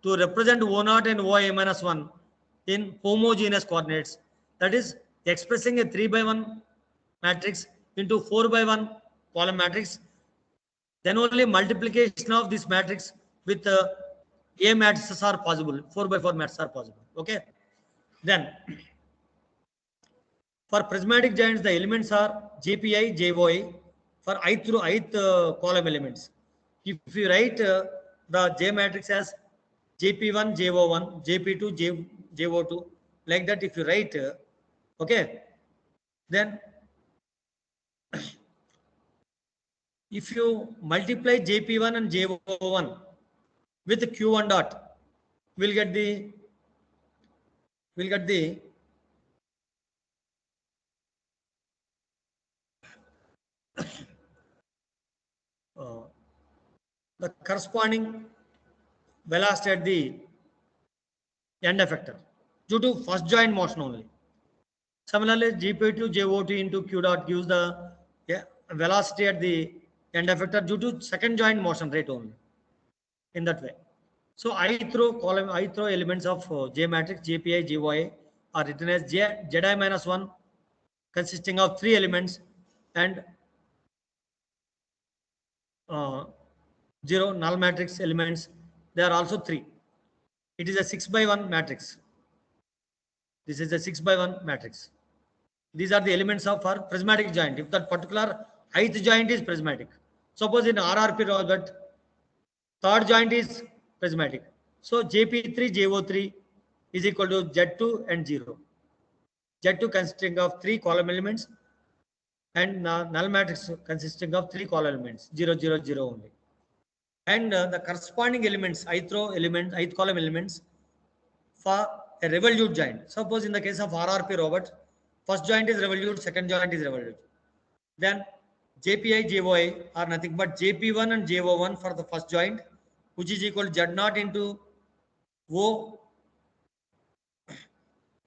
to represent O0 and OI minus 1 in homogeneous coordinates. That is expressing a 3 by 1 matrix into 4 by 1 column matrix. Then only multiplication of this matrix with A matrices are possible. 4 by 4 matrices are possible. Okay. Then for prismatic giants, the elements are JPI, JOI for ith through ith column elements. If you write the J matrix as JP1, JO1, JP2, JO2, like that, if you write, okay, then if you multiply JP1 and JO1 with Q1 dot, we'll get the uh, the corresponding velocity at the end effector due to first joint motion only. Similarly, GP2 JO2 into Q dot gives the velocity at the end effector due to second joint motion rate only. In that way. So ith row elements of J matrix JPI JY are written as Zi minus 1 consisting of 3 elements and 0 null matrix elements. They are also 3. It is a 6 by 1 matrix. This is a 6 by 1 matrix. These are the elements of our prismatic joint. If that particular ith joint is prismatic. Suppose in RRP orbit, third joint is prismatic. So JP3, JO3 is equal to Z2 and 0. Z2 consisting of 3 column elements and null matrix consisting of 3 column elements, 0, 0, 0 only. And the corresponding elements, ith column elements for a revolute joint. Suppose in the case of RRP robot, first joint is revolute, second joint is revolute. Then JPI, JOI are nothing but JP1 and JO1 for the first joint, which is equal to Z0 into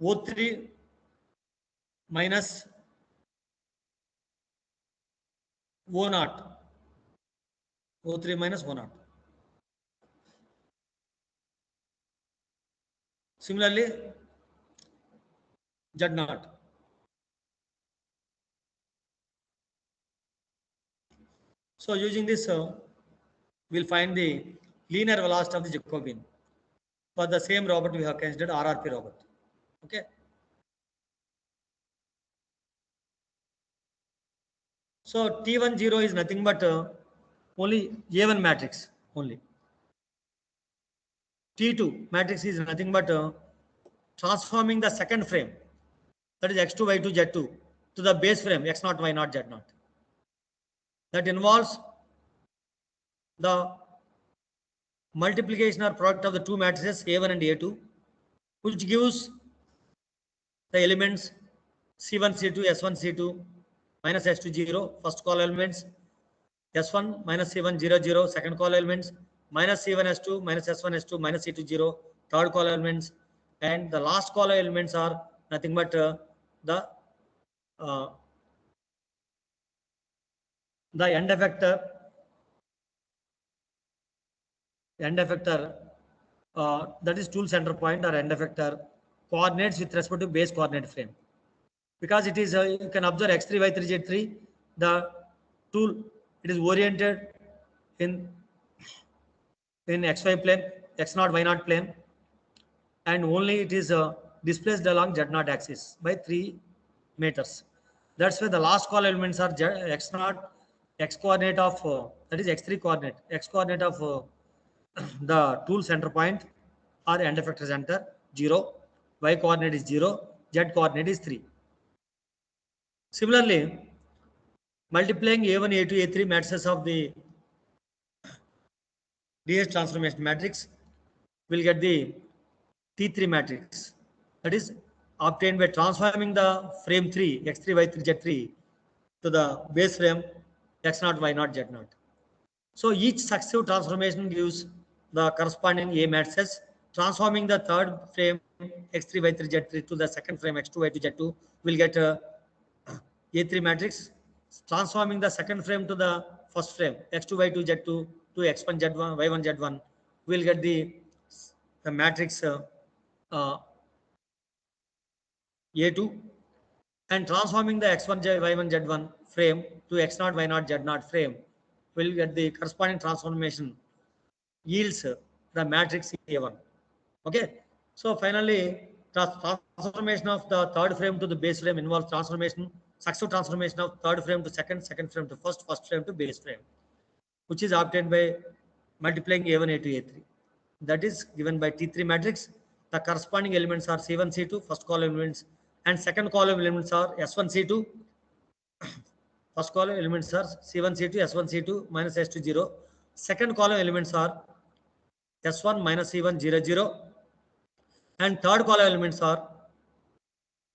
O3 minus O0. O3 minus O0. Similarly, Z0. So using this, we'll find the linear velocity of the Jacobian. For the same robot, we have considered RRP robot. Okay. So T10 is nothing but only A1 matrix only. T2 matrix is nothing but transforming the second frame, that is x2, y2, z2, to the base frame x0, y0, z0. That involves the multiplication or product of the two matrices A1 and A2, which gives the elements C1, C2, S1, C2, minus S2, 0, first call elements, S1 minus C1, 0, 0, second call elements, minus C1, S2, minus S1, S2, minus C2, 0, third call elements, and the last call elements are nothing but uh, the end effector, that is tool center point or end effector coordinates with respect to base coordinate frame. Because it is, you can observe x3, y3, z3, the tool, it is oriented in xy plane, x0, y0 plane, and only it is displaced along z0 axis by 3 meters. That's why the last call elements are x0, x coordinate of, that is x3 coordinate, x coordinate of the tool center point or end effector center 0, y coordinate is 0, z coordinate is 3. Similarly, multiplying A1, A2, A3 matrices of the DS transformation matrix will get the T3 matrix, that is obtained by transforming the frame 3 x3, y3, z3 to the base frame x0, y0, z0. So each successive transformation gives the corresponding A matrices. Transforming the third frame x3, y3, z3 to the second frame x2, y2, z2 will get A3 matrix. Transforming the second frame to the first frame x2, y2, z2 to x1, z1, y1, z1 will get the matrix A2, and transforming the x1, y1, z1 frame to x0, y0, z0 frame will get the corresponding transformation yields the matrix A1. Okay. So finally, transformation of the third frame to the base frame involves successive transformation of third frame to second, second frame to first, first frame to base frame, which is obtained by multiplying A1, A2, A3. That is given by T3 matrix. The corresponding elements are C1, C2, first column elements, and second column elements are S1, C2. First column elements are C1, C2, S1, C2 minus S2, 0. Second column elements are S1 minus C1, 0, 0. And third column elements are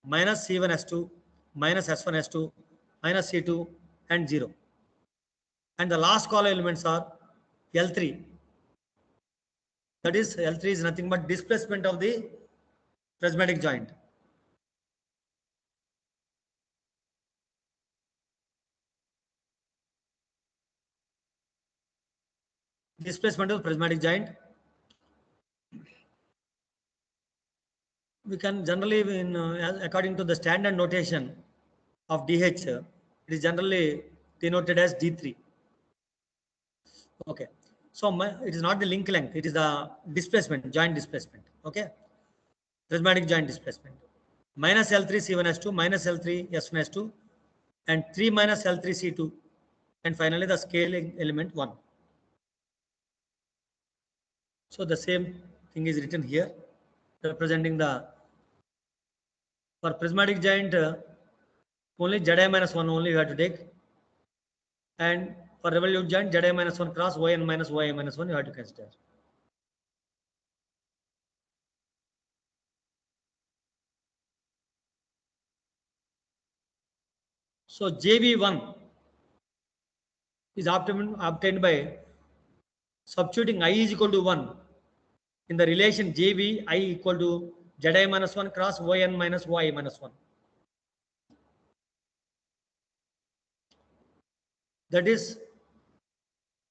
minus C1, S2, minus S1, S2, minus C2, and 0. And the last column elements are L3. That is, L3 is nothing but displacement of the prismatic joint. Displacement of prismatic joint. We can generally, according to the standard notation of DH, it is generally denoted as D3. Okay. So it is not the link length, it is the displacement, joint displacement. Okay. Prismatic joint displacement. Minus L3 C1S2, minus L3 S1S2, and 3 minus L3 C2, and finally the scaling element 1. So the same thing is written here, representing the, for prismatic joint, only Zi minus 1 only you have to take, and for revolute joint Zi minus 1 cross Yn minus Yi minus 1 you have to consider. So JV1 is obtained by substituting I is equal to 1 in the relation JV I equal to Zi minus 1 cross Yn minus Y minus 1. That is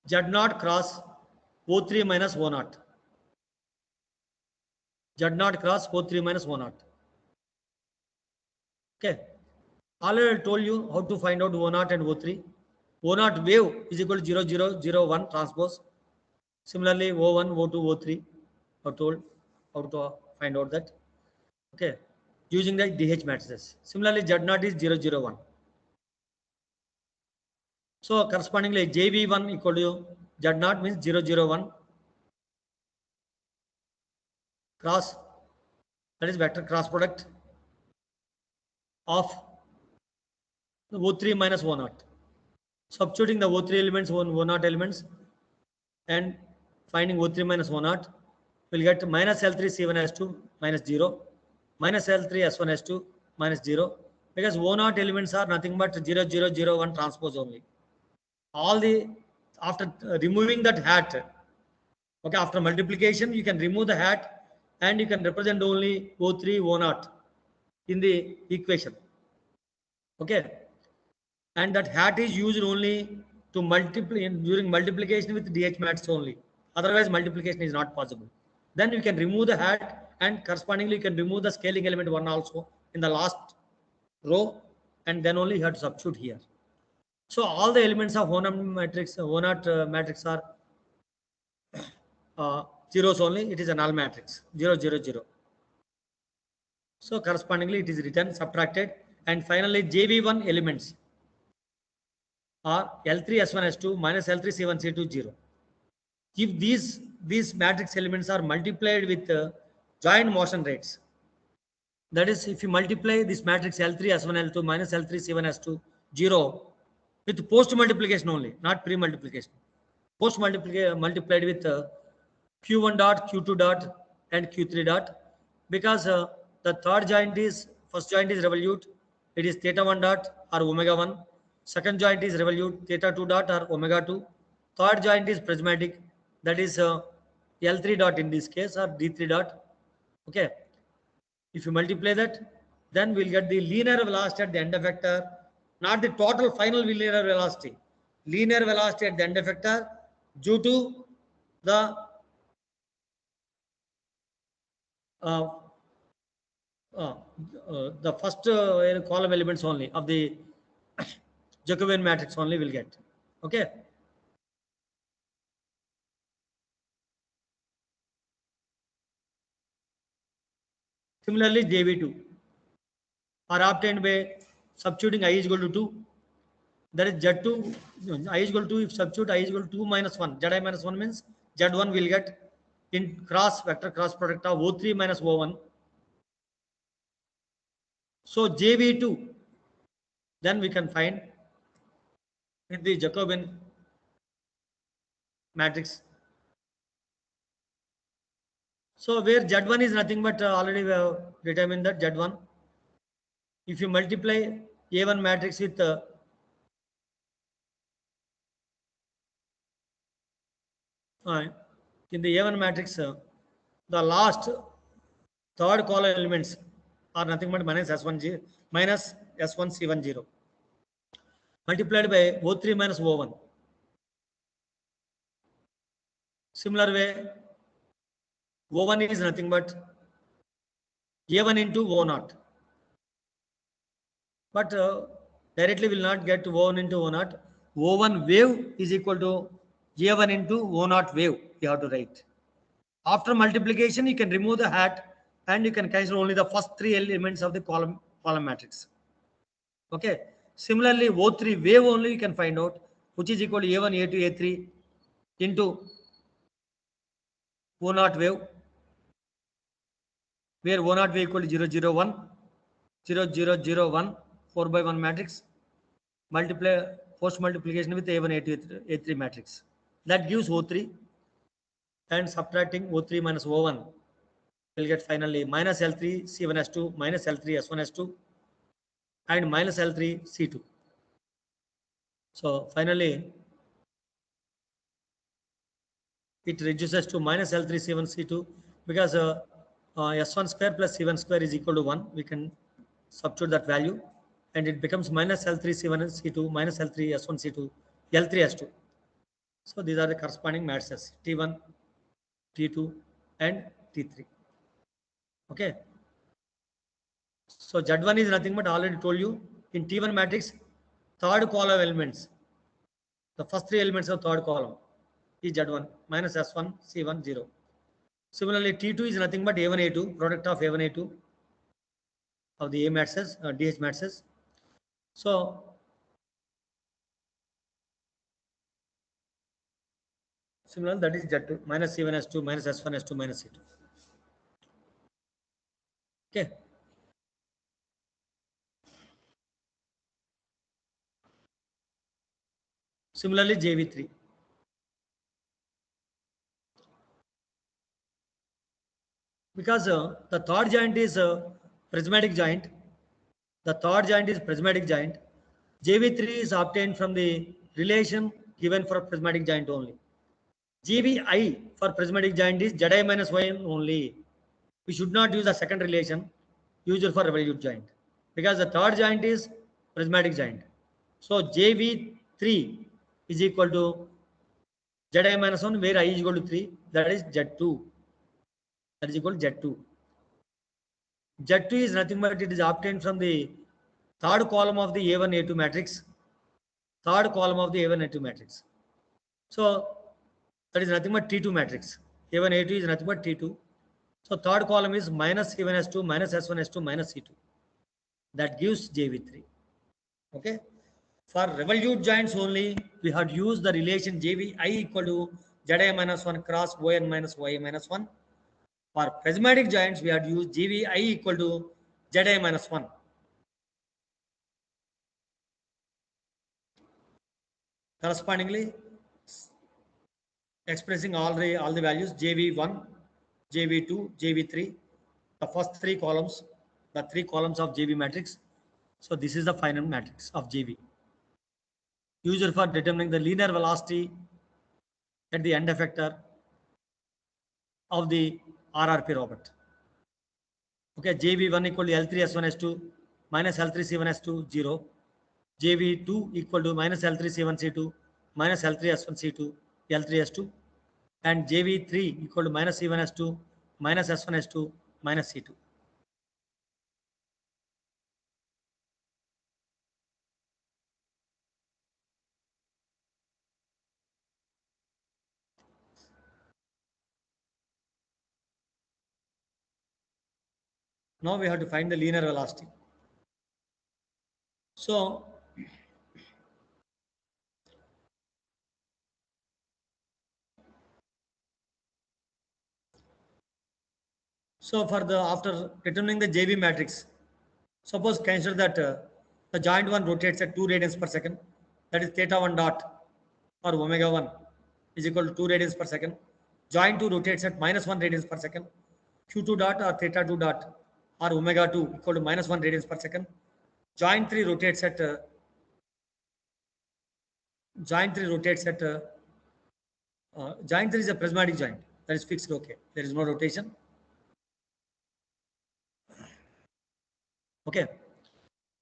Z0 cross O3 minus O0. Z0 cross O3 minus O0. Okay. Already I told you how to find out O0 and O3. O0 wave is equal to 0, 0, 0, 1 transpose. Similarly, O1, O2, O3 are told how to find out that. Okay, using the DH matrices. Similarly, Z0 is 0, 0, 1. So correspondingly, JV1 equal to Z0 means 0, 0, 1 cross, that is vector cross product of the O3 minus O0. Substituting the O3 elements, O0 elements, and finding O3 minus O0, we'll get minus L3 C1S2 minus 0, minus L3 S1S2 minus 0, because O0 elements are nothing but 0, 0, 0, 1 transpose only. All the, after removing that hat, okay, after multiplication, you can remove the hat and you can represent only O3, O0 in the equation. Okay. And that hat is used only to multiply during multiplication with DH matrix only. Otherwise, multiplication is not possible. Then you can remove the hat and correspondingly you can remove the scaling element 1 also in the last row, and then only you have to substitute here. So all the elements of O0 matrix are zeros only. It is a null matrix, 0, 0, 0. So correspondingly it is written, subtracted, and finally JV1 elements are L3 S1 S2 minus L3 C1 C2 0. If these matrix elements are multiplied with joint motion rates, that is, if you multiply this matrix L3 S1 L2 minus L3 C1 S2 0 with post multiplication only, not pre multiplication, post multiplied with Q1 dot, Q2 dot, and Q3 dot, because the first joint is revolute, it is theta 1 dot or omega 1. Second joint is revolute, theta 2 dot or omega 2. Third joint is prismatic, that is L3 dot in this case, or D3 dot. Okay. If you multiply that, then we'll get the linear velocity at the end effector, not the total final linear velocity. Linear velocity at the end effector due to the the first column elements only of the Jacobian matrix only will get. Okay. Similarly, JV2 are obtained by substituting I is equal to 2. That is Z2, I is equal to 2. If substitute I is equal to 2 minus 1, Zi minus 1 means Z1 will get in vector cross product of O3 minus O1. So JV2, then we can find in the Jacobian matrix. So where Z1 is nothing but already we have determined that Z1. If you multiply A1 matrix with in the A1 matrix, the last third column elements are nothing but minus S1 minus S1 C10 multiplied by O3 minus O1. Similar way, O1 is nothing but A1 into O0. But directly will not get to O1 into O0. O1 wave is equal to A1 into O0 wave. You have to write. After multiplication, you can remove the hat and you can consider only the first three elements of the column matrix. Okay. Similarly, O3 wave only you can find out, which is equal to A1, A2, A3 into O0 wave, where O0 wave equal to 0, 0, 1, 0, 0, 0, 1, 4 by 1 matrix, multiply post multiplication with A1, A2, A3 matrix. That gives O3, and subtracting O3 minus O1, we'll get finally minus L3 C1S2 minus L3 S1S2 and minus L3 C2. So finally, it reduces to minus L3 C1 C2 because S1 square plus C1 square is equal to 1. We can substitute that value and it becomes minus L3 C1 C2 minus L3 S1 C2 L3 S2. So these are the corresponding matrices T1, T2 and T3. Okay. So Z1 is nothing but already told you in T1 matrix, third column elements The first three elements of third column is Z1 minus S1, C1, 0. Similarly, T2 is nothing but A1, A2, product of A1, A2 of the A matrices, DH matrices. So, similarly, that is Z2 minus C1, S2, minus S1, S2, minus C2. Okay. Similarly, JV3. Because the third joint is prismatic joint. The third joint is prismatic joint. JV3 is obtained from the relation given for prismatic joint only. GVI for prismatic joint is Zi minus Y only. We should not use the second relation used for revolute joint because the third joint is prismatic joint. So JV3 is equal to Zi minus 1 where I is equal to 3, that is Z2. That is equal to Z2. Z2 is nothing but it is obtained from the third column of the A1, A2 matrix. Third column of the A1, A2 matrix. So that is nothing but T2 matrix. A1, A2 is nothing but T2. So third column is minus C1, S2, minus S1, S2, minus C2. That gives JV3. Okay. For revolute joints only, we had used the relation JVI equal to Zi minus 1 cross ON minus Y minus 1. For prismatic joints, we had used GVI equal to Zi minus 1. Correspondingly, expressing all the values JV1, JV2, JV3, the first three columns, the three columns of JV matrix. So this is the final matrix of JV. Used for determining the linear velocity at the end effector of the RRP robot. Okay, JV1 equal to L3S1S2 minus L3C1S2, 0. JV2 equal to minus L3C1C2 minus L3S1C2, L3S2. And JV3 equal to minus C1S2 minus S1S2 minus C2. Now we have to find the linear velocity. So for the after determining the JV matrix, suppose consider that the joint 1 rotates at 2 radians per second, that is theta 1 dot or omega 1 is equal to 2 radians per second. Joint 2 rotates at minus 1 radians per second. Q2 dot or theta 2 dot or omega 2 equal to minus 1 radians per second. Joint 3 rotates at joint 3 is a prismatic joint, that is fixed. Okay, there is no rotation. Okay,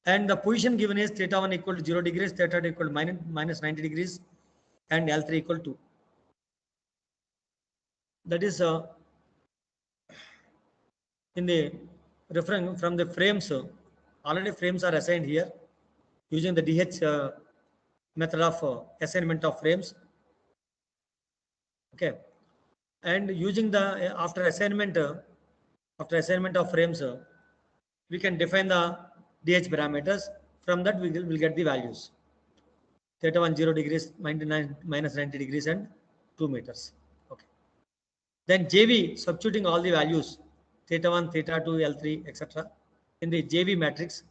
and the position given is theta 1 equal to 0 degrees, theta 2 equal to minus 90 degrees, and L3 equal to 2. That is in the referring from the frames. Already frames are assigned here using the DH method of assignment of frames. Okay, and using the after assignment of frames, we can define the DH parameters. From that we will get the values. Theta 1 0 degrees, minus 90 degrees, and 2 meters. Okay. Then JV, substituting all the values, theta 1, theta 2, L3, etc. in the JV matrix,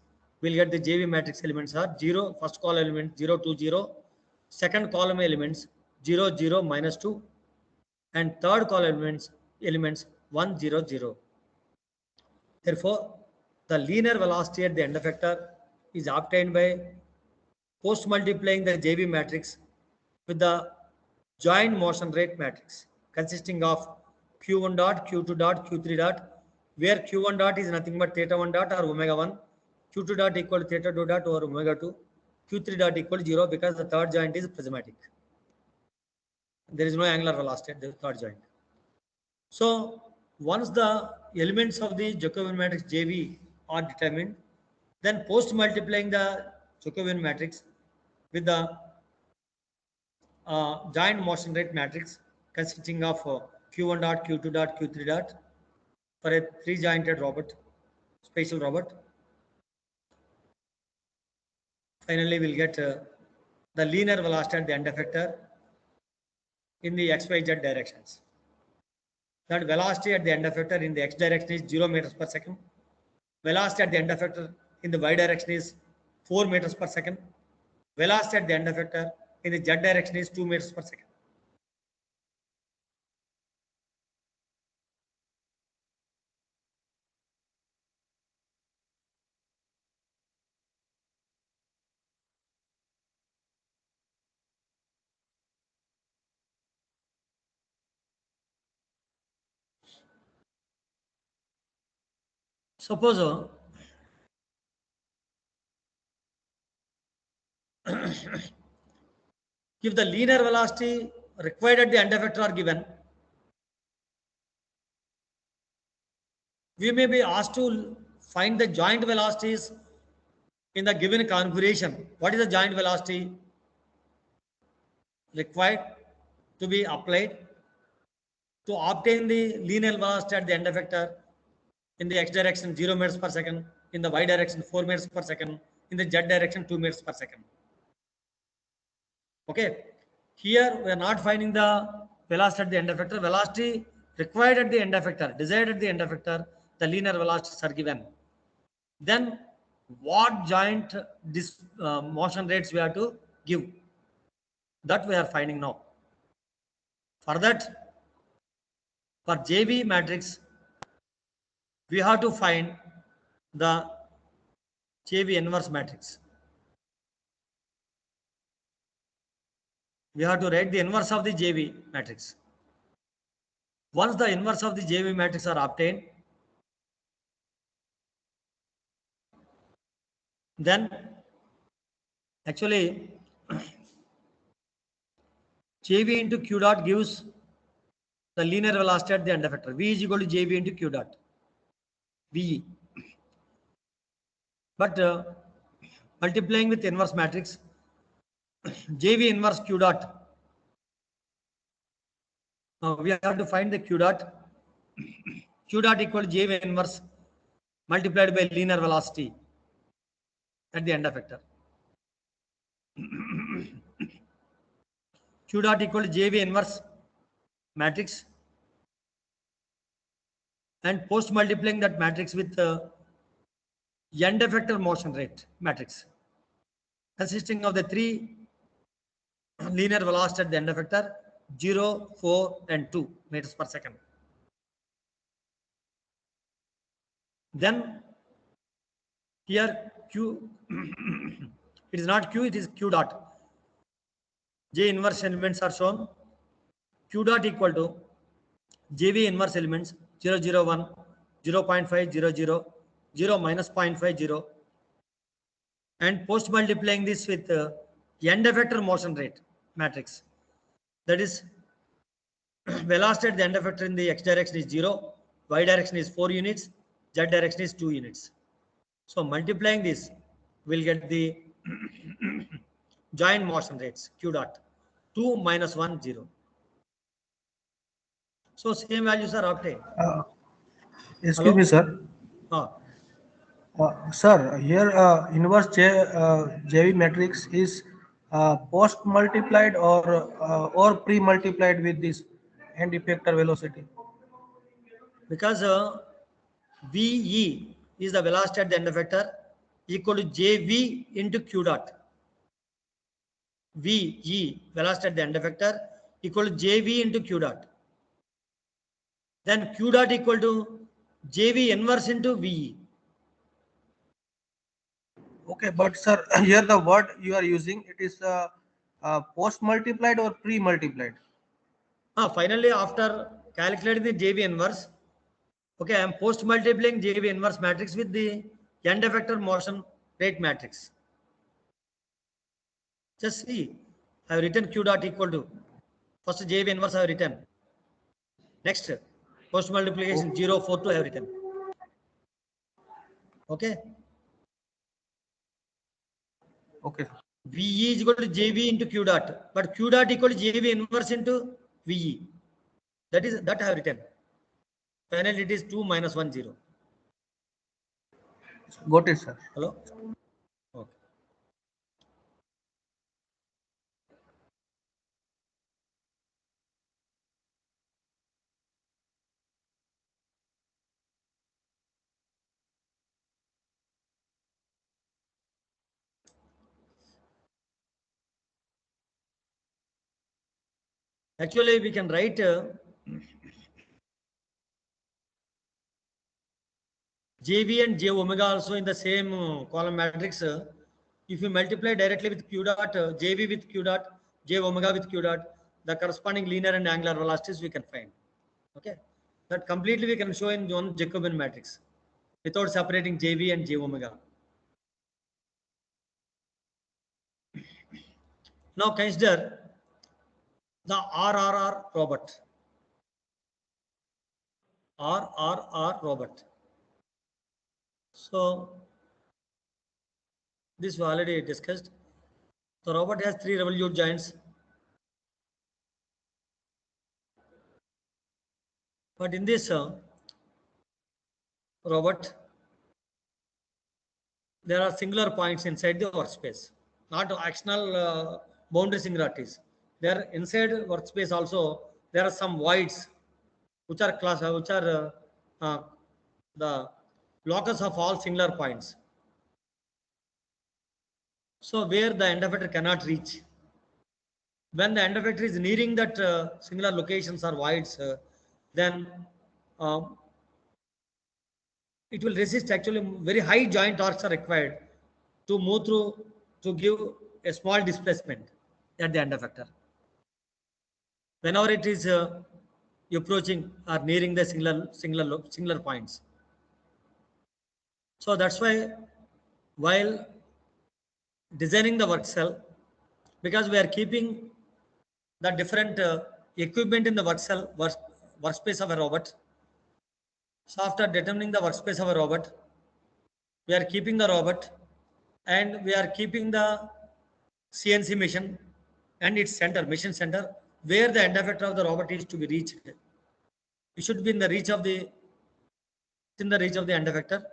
we'll get the JV matrix elements are 0, first column element 0, 2, 0, second column elements 0, 0, minus 2, and third column elements 1, 0, 0. Therefore, the linear velocity at the end effector is obtained by post multiplying the JV matrix with the joint motion rate matrix consisting of Q1 dot, Q2 dot, Q3 dot, where Q1 dot is nothing but theta 1 dot or omega 1, Q2 dot equal to theta 2 dot or omega 2, Q3 dot equal to 0 because the third joint is prismatic. There is no angular velocity at the third joint. So once the elements of the Jacobian matrix JV are determined, then post multiplying the Jacobian matrix with the joint motion rate matrix consisting of Q1 dot, Q2 dot, Q3 dot for a three jointed robot, spatial robot. Finally, we'll get the linear velocity at the end effector in the XYZ directions. That velocity at the end effector in the X direction is 0 meters per second. Velocity at the end effector in the Y direction is 4 meters per second. Velocity at the end effector in the Z direction is 2 meters per second. Suppose if the linear velocity required at the end effector are given, we may be asked to find the joint velocities in the given configuration. What is the joint velocity required to be applied to obtain the linear velocity at the end effector in the X direction 0 meters per second, in the Y direction 4 meters per second, in the Z direction 2 meters per second. Okay, here we are not finding the velocity at the end effector. Velocity required at the end effector, desired at the end effector, the linear velocities are given. Then what joint motion rates we have to give? That we are finding now. For that, for JV matrix, we have to find the JV inverse matrix. We have to write the inverse of the JV matrix. Once the inverse of the JV matrix are obtained, then actually JV into Q dot gives the linear velocity at the end effector. V is equal to JV into Q dot. VE. But multiplying with inverse matrix, JV inverse Q dot. We have to find the Q dot. Q dot equal to JV inverse multiplied by linear velocity at the end effector. Q dot equal to JV inverse matrix, and post multiplying that matrix with end effector motion rate matrix consisting of the three linear velocity at the end effector 0, 4 and 2 meters per second. Then here Q it is not Q, it is Q dot. J inverse elements are shown. Q dot equal to JV inverse elements 0, 0, 1, 0, 0.5, 0, 0, 0 minus 0.50, and post multiplying this with end effector motion rate matrix. That is velocity at the end effector in the X direction is 0, Y direction is 4 units, Z direction is 2 units. So multiplying this, we'll get the joint motion rates Q dot 2 minus 1, 0. So same values are obtained. Excuse Hello? me, sir. Ah, Sir, here inverse JV matrix is post multiplied or pre multiplied with this end effector velocity. because VE is the velocity at the end effector equal to JV into Q dot. VE velocity at the end effector equal to JV into Q dot. Then Q dot equal to JV inverse into VE. Okay, but sir, here the word you are using, it is post multiplied or pre multiplied. Finally, after calculating the JV inverse, okay, I am post multiplying JV inverse matrix with the end effector motion rate matrix. Just see, I have written Q dot equal to first JV inverse I have written. Next, post multiplication 0, 4, 2 I have written. Okay. Okay. VE is equal to JV into Q dot, but Q dot equal to JV inverse into VE. That I have written. Finally, it is 2 minus 1 0. Got it, sir. Hello? Okay. Actually, we can write JV and J omega also in the same column matrix. If you multiply directly with Q dot, JV with Q dot, J omega with Q dot, the corresponding linear and angular velocities we can find. Okay, that completely we can show in one Jacobian matrix without separating JV and J omega. Now consider the RRR robot. RRR robot. So this we already discussed. The robot has 3 revolute joints. But in this robot, there are singular points inside the workspace, not actional boundary singularities. There inside workspace also there are some voids which are the locus of all singular points. So where the end effector cannot reach. When the end effector is nearing that singular locations or voids, then it will resist. Actually very high joint torques are required to move through, to give a small displacement at the end effector whenever it is approaching or nearing the singular points. So that's why while designing the work cell, because we are keeping the different equipment in the workspace of a robot. So after determining the workspace of a robot, we are keeping the robot and we are keeping the CNC machine and its center, mission center, where the end effector of the robot is to be reached. It should be in the reach of the end effector.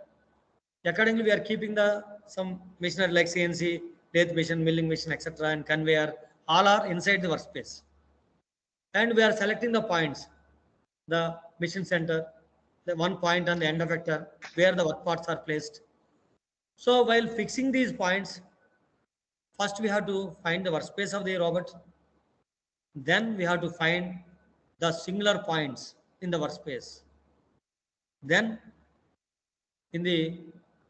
Accordingly, we are keeping some machinery like CNC, lathe machine, milling machine, etc., and conveyor. All are inside the workspace, and we are selecting the points, the mission center, the one point on the end effector where the work parts are placed. So while fixing these points, first we have to find the workspace of the robot. Then we have to find the singular points in the workspace. Then in the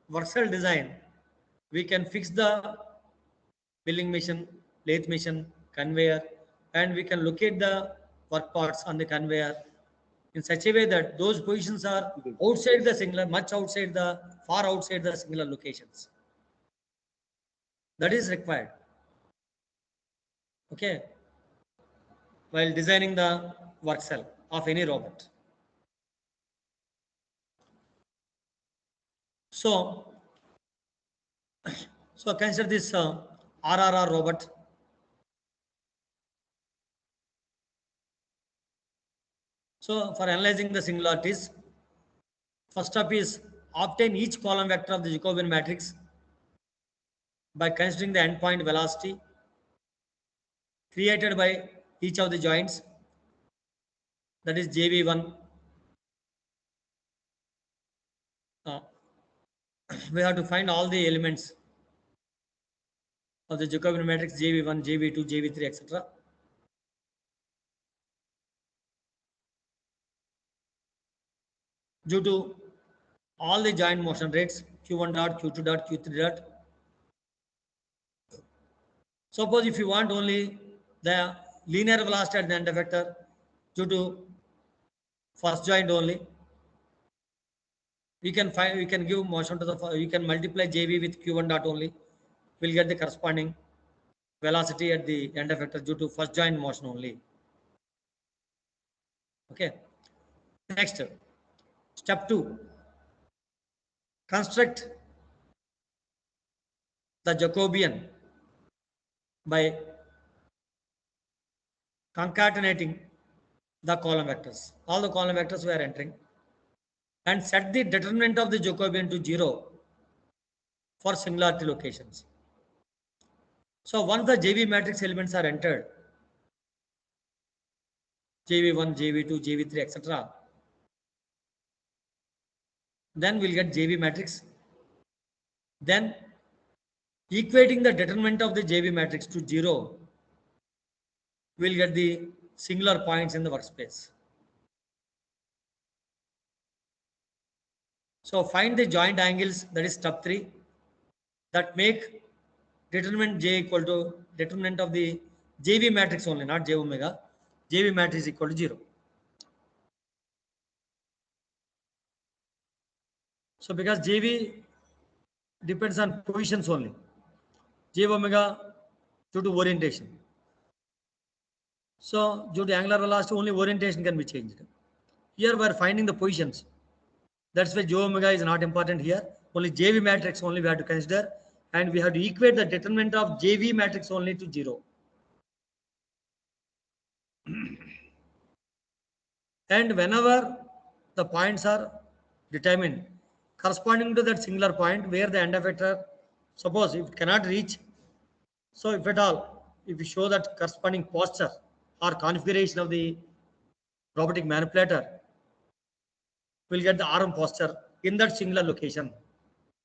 work cell design, we can fix the milling machine, lathe machine, conveyor, and we can locate the work parts on the conveyor in such a way that those positions are outside the singular, far outside the singular locations. That is required. Okay. While designing the work cell of any robot. So consider this RRR robot. So for analyzing the singularities, first up is obtain each column vector of the Jacobian matrix by considering the endpoint velocity created by each of the joints, that is JV1. We have to find all the elements of the Jacobian matrix JV1, JV2, JV3, etc. Due to all the joint motion rates Q1 dot, Q2 dot, Q3 dot. Suppose if you want only the linear velocity at the end effector due to first joint only, we can give motion to you can multiply JV with Q1 dot only. We'll get the corresponding velocity at the end effector due to first joint motion only. Okay. Next, step 2. Construct the Jacobian by concatenating the column vectors. All the column vectors we are entering and set the determinant of the Jacobian to 0 for singularity locations. So once the JV matrix elements are entered, JV1, JV2, JV3, etc., then we'll get JV matrix. Then equating the determinant of the JV matrix to 0, we'll get the singular points in the workspace. So find the joint angles, that is step 3, that make determinant J equal to determinant of the JV matrix only, not J omega. JV matrix equal to 0. So because JV depends on positions only, J omega due to orientation. So due to angular velocity, only orientation can be changed. Here we are finding the positions. That's why J omega is not important here. Only JV matrix only we have to consider, and we have to equate the determinant of JV matrix only to 0. And whenever the points are determined corresponding to that singular point where the end effector, suppose if it cannot reach, so if at all, if you show that corresponding posture or configuration of the robotic manipulator, we'll get the arm posture in that singular location.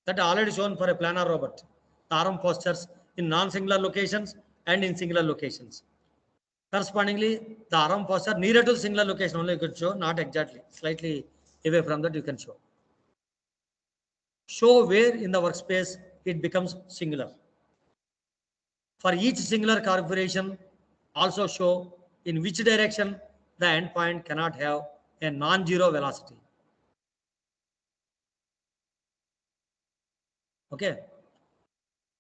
That already shown for a planar robot. The arm postures in non-singular locations and in singular locations. Correspondingly, the arm posture nearer to the singular location only you could show, not exactly, slightly away from that you can show. Show where in the workspace it becomes singular. For each singular configuration, also show in which direction the endpoint cannot have a non-zero velocity. Okay.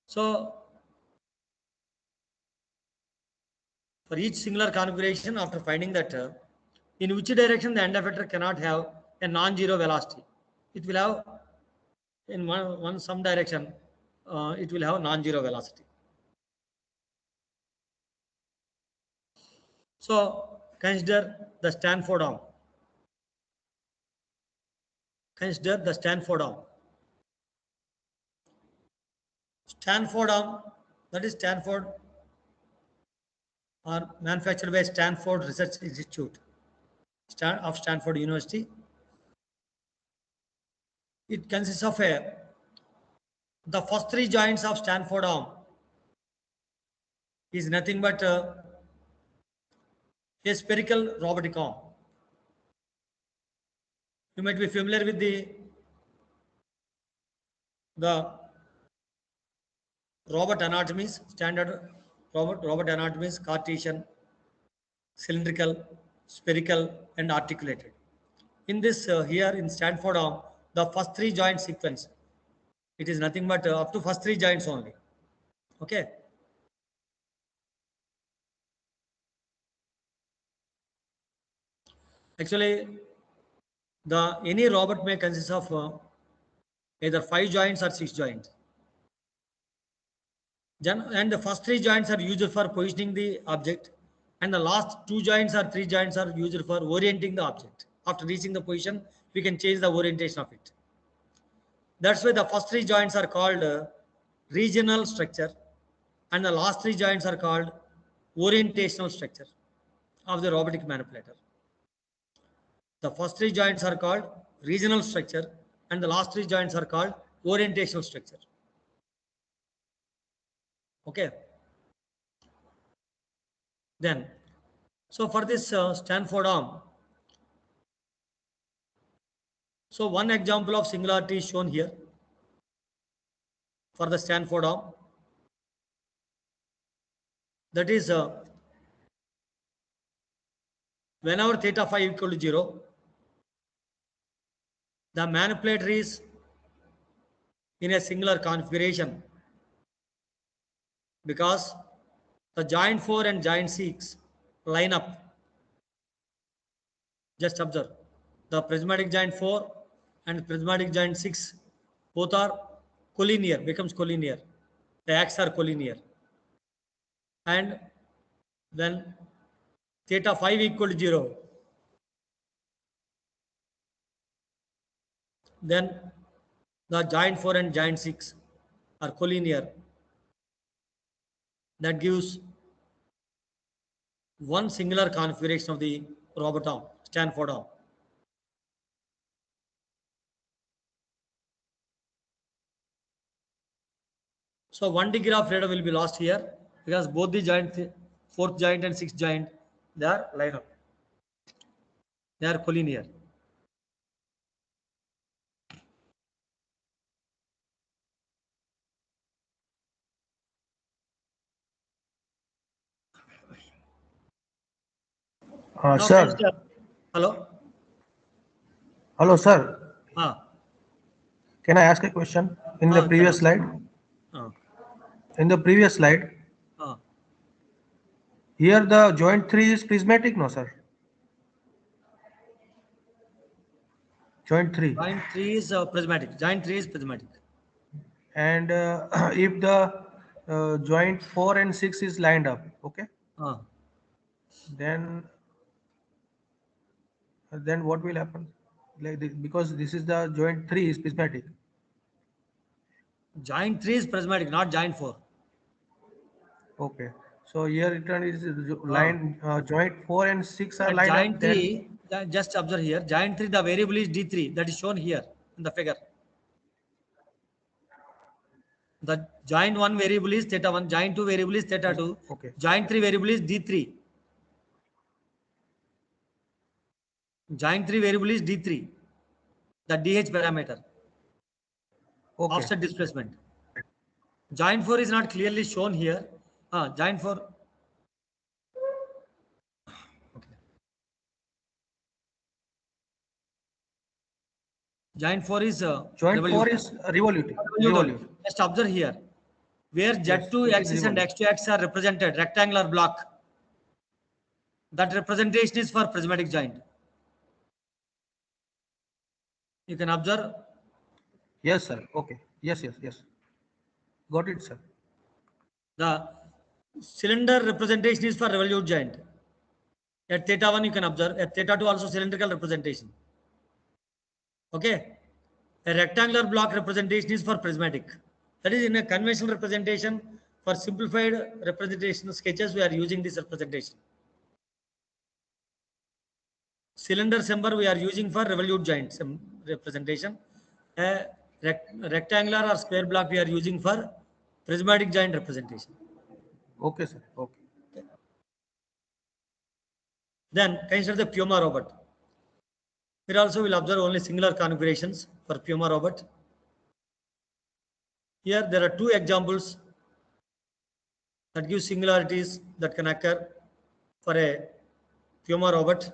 So for each singular configuration, after finding that in which direction the end effector cannot have a non-zero velocity, it will have in one some direction, it will have non-zero velocity. So consider the Stanford arm. Consider the Stanford arm. Stanford arm, that is Stanford, are manufactured by Stanford Research Institute of Stanford University. It consists of the first 3 joints of Stanford arm is nothing but a spherical robotic arm. You might be familiar with the robot anatomies, standard robot anatomies, Cartesian, cylindrical, spherical, and articulated. In this here in Stanford arm, the first 3 joint sequence, it is nothing but up to first 3 joints only. Okay. Actually, any robot may consist of either 5 joints or 6 joints. And the first 3 joints are used for positioning the object, and the last 2 joints or 3 joints are used for orienting the object. After reaching the position, we can change the orientation of it. That's why the first 3 joints are called regional structure, and the last 3 joints are called orientational structure of the robotic manipulator. The first 3 joints are called regional structure, and the last 3 joints are called orientational structure. Okay. Then, so for this Stanford arm, so one example of singularity is shown here for the Stanford arm. That is whenever theta phi equal to 0, the manipulator is in a singular configuration because the joint 4 and joint 6 line up. Just observe the prismatic joint 4 and prismatic joint 6 both are collinear, becomes collinear. The axes are collinear. and then theta 5 equal to 0, then the joint 4 and joint 6 are collinear. That gives one singular configuration of the robot arm, Stanford arm. So 1 degree of freedom will be lost here because both the joint, fourth joint and sixth joint, they are lined up. They are collinear. Now, Sir, hello. hello, sir. Ah, Can I ask a question? In the can previous ask. slide, Ah, in the previous slide, ah. here the joint 3 is prismatic, no, sir? Joint 3. Joint 3 is prismatic. Joint 3 is prismatic. And if the joint 4 and 6 is lined up, okay, Ah. then what will happen? Like this, because this is the joint 3 is prismatic. Joint 3 is prismatic, not joint 4. Okay. So here return is Ah. line joint 4 and 6 are At lined joint up. Then 3, just observe here, joint 3, the variable is D3. That is shown here in the figure. The joint 1 variable is theta 1, joint 2 variable is theta 2, okay. joint 3 variable is D3. Joint 3 variable is D3, the DH parameter, Okay. offset displacement. Joint 4 is not clearly shown here. Joint 4. Okay. Joint 4 is Joint 4 revolute. is revolute. Revolute. Just observe here, where Yes, Z2 it is axis and revolute. X2 axis are represented, rectangular block. That representation is for prismatic joint. You can observe Yes, sir. Okay. Yes, yes, yes. Got it, sir. the cylinder representation is for revolute joint. At theta 1, you can observe. At theta 2, also cylindrical representation. Okay. A rectangular block representation is for prismatic. That is, in a conventional representation, for simplified representation sketches, we are using this representation. Cylinder symbol we are using for revolute joint representation. A rectangular or square block we are using for prismatic joint representation. Okay, sir. Okay. Then consider the Puma robot. Here also we'll observe only singular configurations for Puma robot. Here there are two examples that give singularities that can occur for a Puma robot.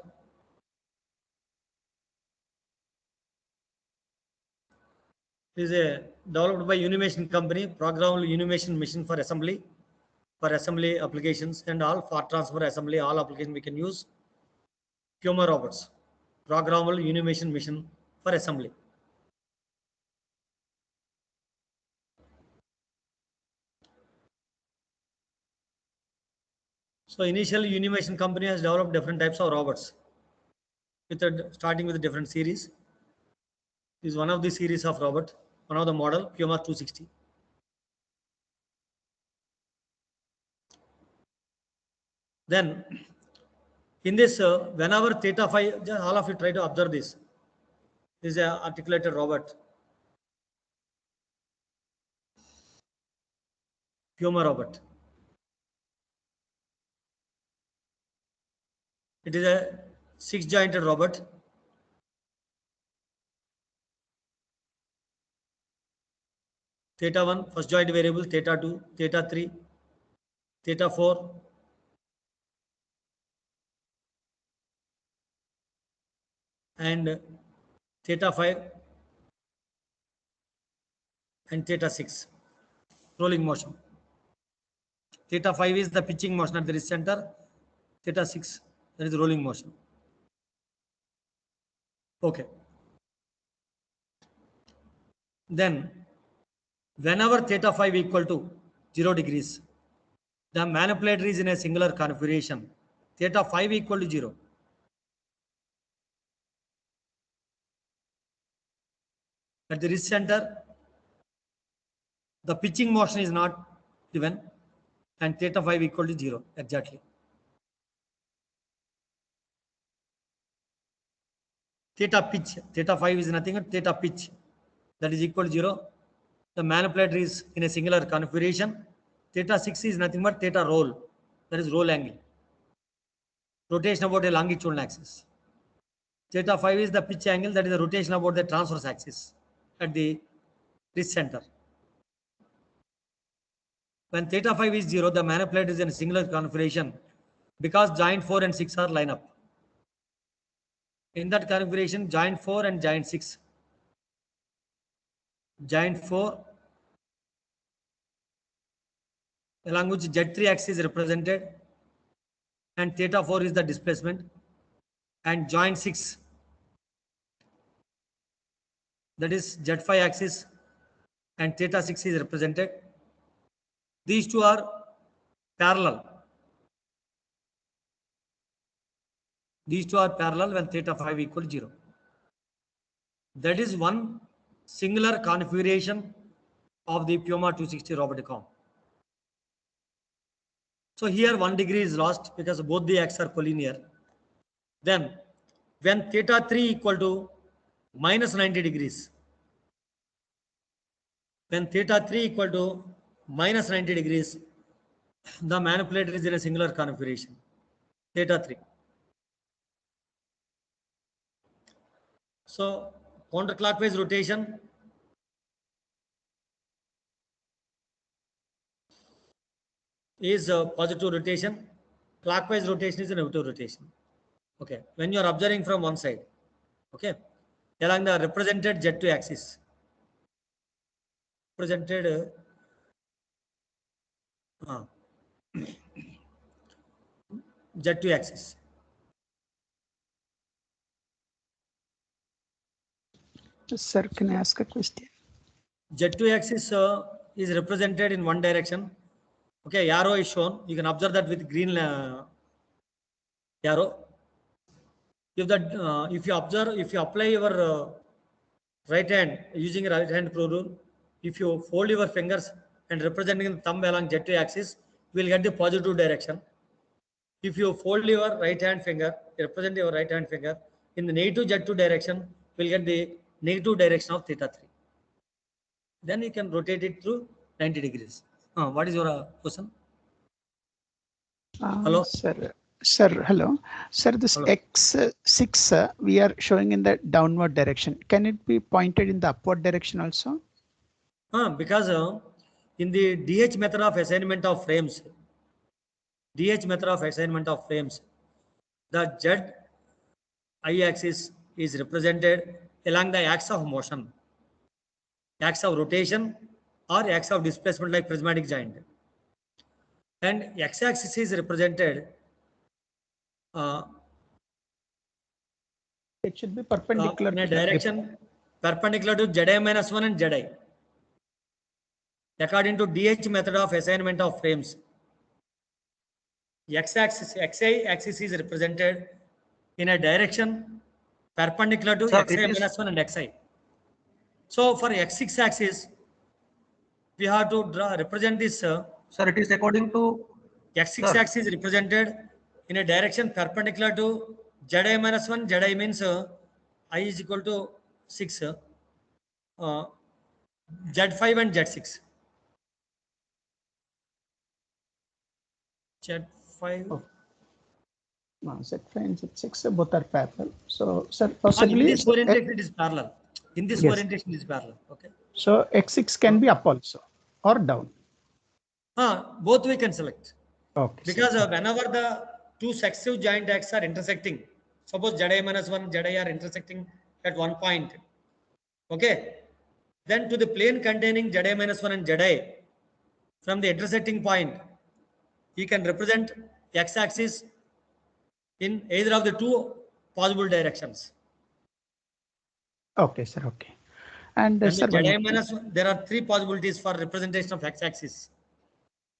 It is a developed by Unimation company, programmable Unimation machine for assembly applications and all for transfer assembly, all applications we can use Puma robots, programmable Unimation machine for assembly. So initially Unimation company has developed different types of robots starting with a different series. This is one of the series of robot, one of the model Puma 260. Then in this, whenever theta 5, just all of you try to observe this. This is an articulated robot, Puma robot. It is a 6-jointed robot. Theta 1, first joint variable, theta 2, theta 3, theta 4, and theta 5, and theta 6, rolling motion. Theta 5 is the pitching motion at the wrist center. Theta 6, that is rolling motion. Okay. Then, whenever theta 5 equal to 0 degrees, The manipulator is in a singular configuration. Theta 5 equal to 0. At the wrist center, the pitching motion is not given, and theta 5 equal to 0 exactly. Theta pitch, theta 5 is nothing but theta pitch, that is equal to 0. The manipulator is in a singular configuration. Theta 6 is nothing but theta roll, that is roll angle. Rotation about a longitudinal axis. Theta 5 is the pitch angle, that is the rotation about the transverse axis at the wrist center. When theta 5 is 0, the manipulator is in a singular configuration because joint 4 and 6 are line up. In that configuration, joint 4 and joint 6. Joint 4 along which Z3 axis is represented and theta 4 is the displacement, and joint 6, that is Z5 axis and theta 6 is represented. These two are parallel. These two are parallel when theta 5 equal to 0. That is one singular configuration of the Puma 260 robotic arm. So here 1 degree is lost because both the axes are collinear. Then when theta 3 equal to minus 90 degrees, when theta 3 equal to minus 90 degrees, the manipulator is in a singular configuration, theta 3. So counterclockwise rotation is a positive rotation, clockwise rotation is a negative rotation. Okay, when you are observing from one side, okay, along the represented Z2 axis, represented Z2 axis. Sir, can I ask a question? Z2 axis is represented in one direction. Okay, arrow is shown. You can observe that with green arrow. If you observe, if you apply your right hand using right hand pro rule, if you fold your fingers and representing the thumb along Z2 axis, you will get the positive direction. If you fold your right hand finger, represent your right hand finger in the negative Z2 direction, you will get the negative direction of theta 3. Then you can rotate it through 90 degrees. What is your question? Hello? Sir, hello. Sir, this Hello. X6 we are showing in the downward direction. Can it be pointed in the upward direction also? Because in the DH method of assignment of frames, the Z I-axis is represented along the axis of motion, axis of rotation or axis of displacement like prismatic joint. And x-axis is represented It should be perpendicular in a to the direction perpendicular to Zi minus 1 and Zi. According to DH method of assignment of frames, x-axis, xi axis is represented in a direction perpendicular to Sir, xi it is- minus 1 and xi. So for x6 axis, we have to represent this. Sir, it is according to X6 Sir. axis is represented in a direction perpendicular to Zi minus 1. Zi means I is equal to 6. Z5 and Z6. Z5. Z5 and Z6 both are parallel. So, sir, In possibly this orientation, it is parallel. In this Yes. orientation, it is parallel. Okay. so X6 can be up also or down. Both we can select. Okay. sir. Because whenever the two successive joint axes are intersecting, suppose Zi minus 1, Zi are intersecting at one point, okay, then to the plane containing Zi minus 1 and Zi, from the intersecting point, you can represent x-axis in either of the two possible directions. Okay, sir. Okay. And And sir, the Zi minus 1, there are three possibilities for representation of x-axis.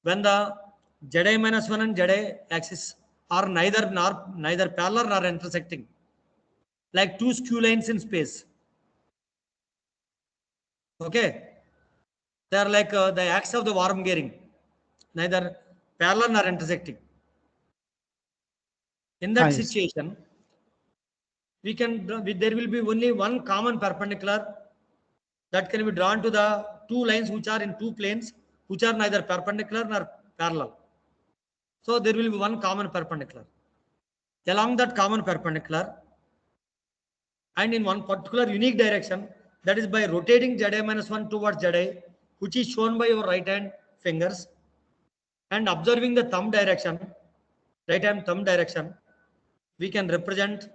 When the ZI minus 1 and ZI axis are neither parallel nor intersecting, like two skew lines in space. Okay, they are like the axis of the worm gearing, neither parallel nor intersecting. In that Yes. situation, there will be only one common perpendicular that can be drawn to the two lines which are in two planes, which are neither perpendicular nor parallel. So there will be one common perpendicular. Along that common perpendicular and in one particular unique direction, that is by rotating ZI minus 1 towards ZI, which is shown by your right hand fingers, and observing the thumb direction, right hand thumb direction, we can represent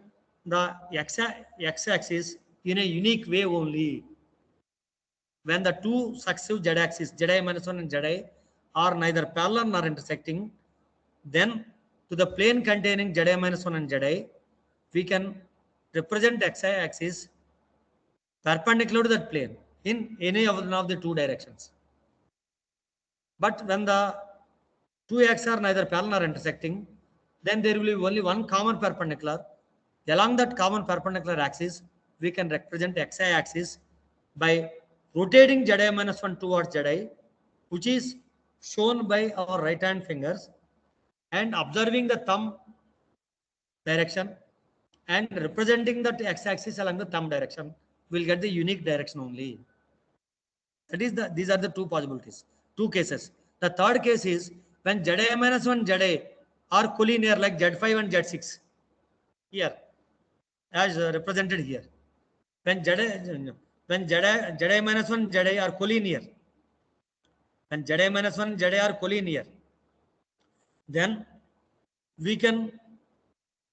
the x-axis in a unique way only. When the two successive z-axis, ZI minus 1 and ZI, are neither parallel nor intersecting, then to the plane containing ZI minus 1 and ZI, we can represent x-axis perpendicular to that plane in any of the two directions. But when the two axes are neither parallel nor intersecting, then there will be only one common perpendicular. Along that common perpendicular axis, we can represent x-axis by rotating ZI minus 1 towards ZI, which is shown by our right hand fingers, and observing the thumb direction and representing that x-axis along the thumb direction, we'll get the unique direction only. That is these are the two possibilities, two cases. The third case is when ZI minus 1 ZI are collinear like Z5 and Z6 here, as represented here. When ZI minus 1 ZI are collinear, when ZI minus 1 ZI are collinear, then we can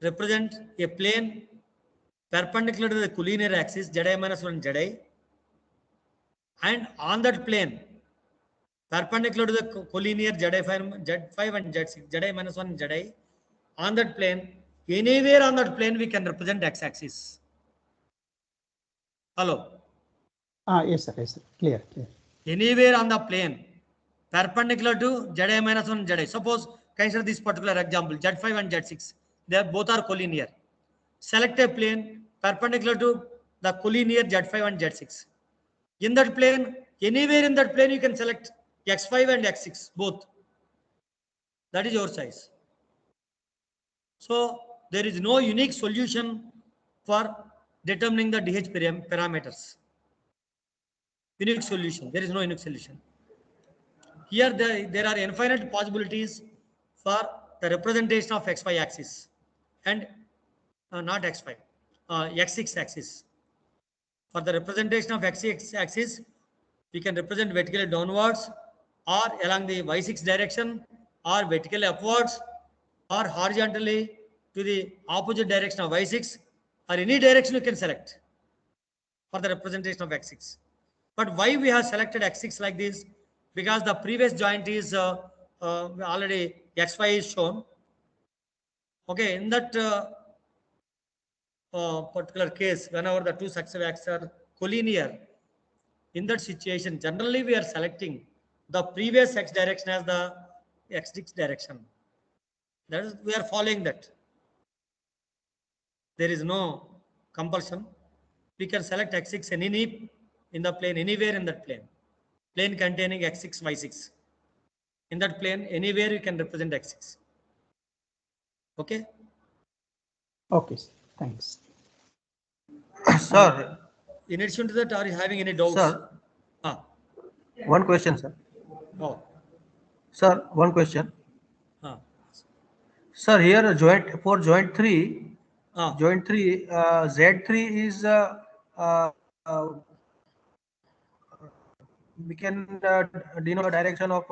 represent a plane perpendicular to the collinear axis ZI minus 1 ZI, and on that plane perpendicular to the collinear Z5 and Z6, ZI minus 1 ZI, on that plane, anywhere on that plane we can represent x-axis. Hello? Yes, sir. Yes, sir. Clear. Anywhere on the plane perpendicular to ZI minus 1 ZI. Suppose consider this particular example, Z5 and Z6. They both are collinear. Select a plane perpendicular to the collinear Z5 and Z6. In that plane, anywhere in that plane you can select x5 and x6 both. That is your choice. So there is no unique solution for determining the DH parameters. Unique solution. There is no unique solution. Here there are infinite possibilities for the representation of xy axis and not x5, x6 axis. For the representation of x6 axis, we can represent vertically downwards or along the y6 direction, or vertically upwards or horizontally to the opposite direction of y6, or any direction you can select for the representation of x6. But why we have selected x6 like this? Because the previous joint is already xy is shown. Okay, in that particular case, whenever the two successive axes are collinear, in that situation, generally we are selecting the previous x direction as the x6 direction. That is, we are following that. There is no compulsion. We can select x6 any in the plane, anywhere in that plane. Plane containing x6, y6. In that plane, anywhere you can represent x6. Okay? Okay, sir. Thanks. Sir, In addition to that, are you having any doubts? Sir. One question, sir. Oh. Sir, one question. Ah. Sir, here joint 3, Ah. joint 3, Z3 is we can denote the direction of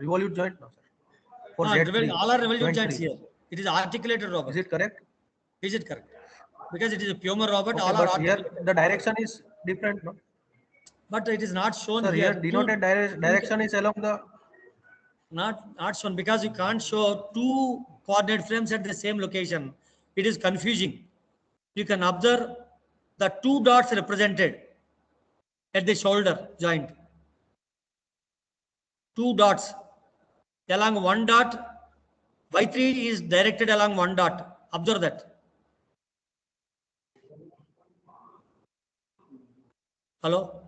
revolute joint, no, sir. For Z3, all are revolute joint joints 3. here. It is articulated robot. Is it correct? Is it correct? Because it is a Puma robot, Okay, all are but here articulated. the direction is different, no? But it is not shown Sir, here. here denoted direction is along the. Not shown because you can't show two coordinate frames at the same location. It is confusing. You can observe the two dots represented at the shoulder joint. Two dots along one dot. Y3 is directed along one dot. Observe that. Hello?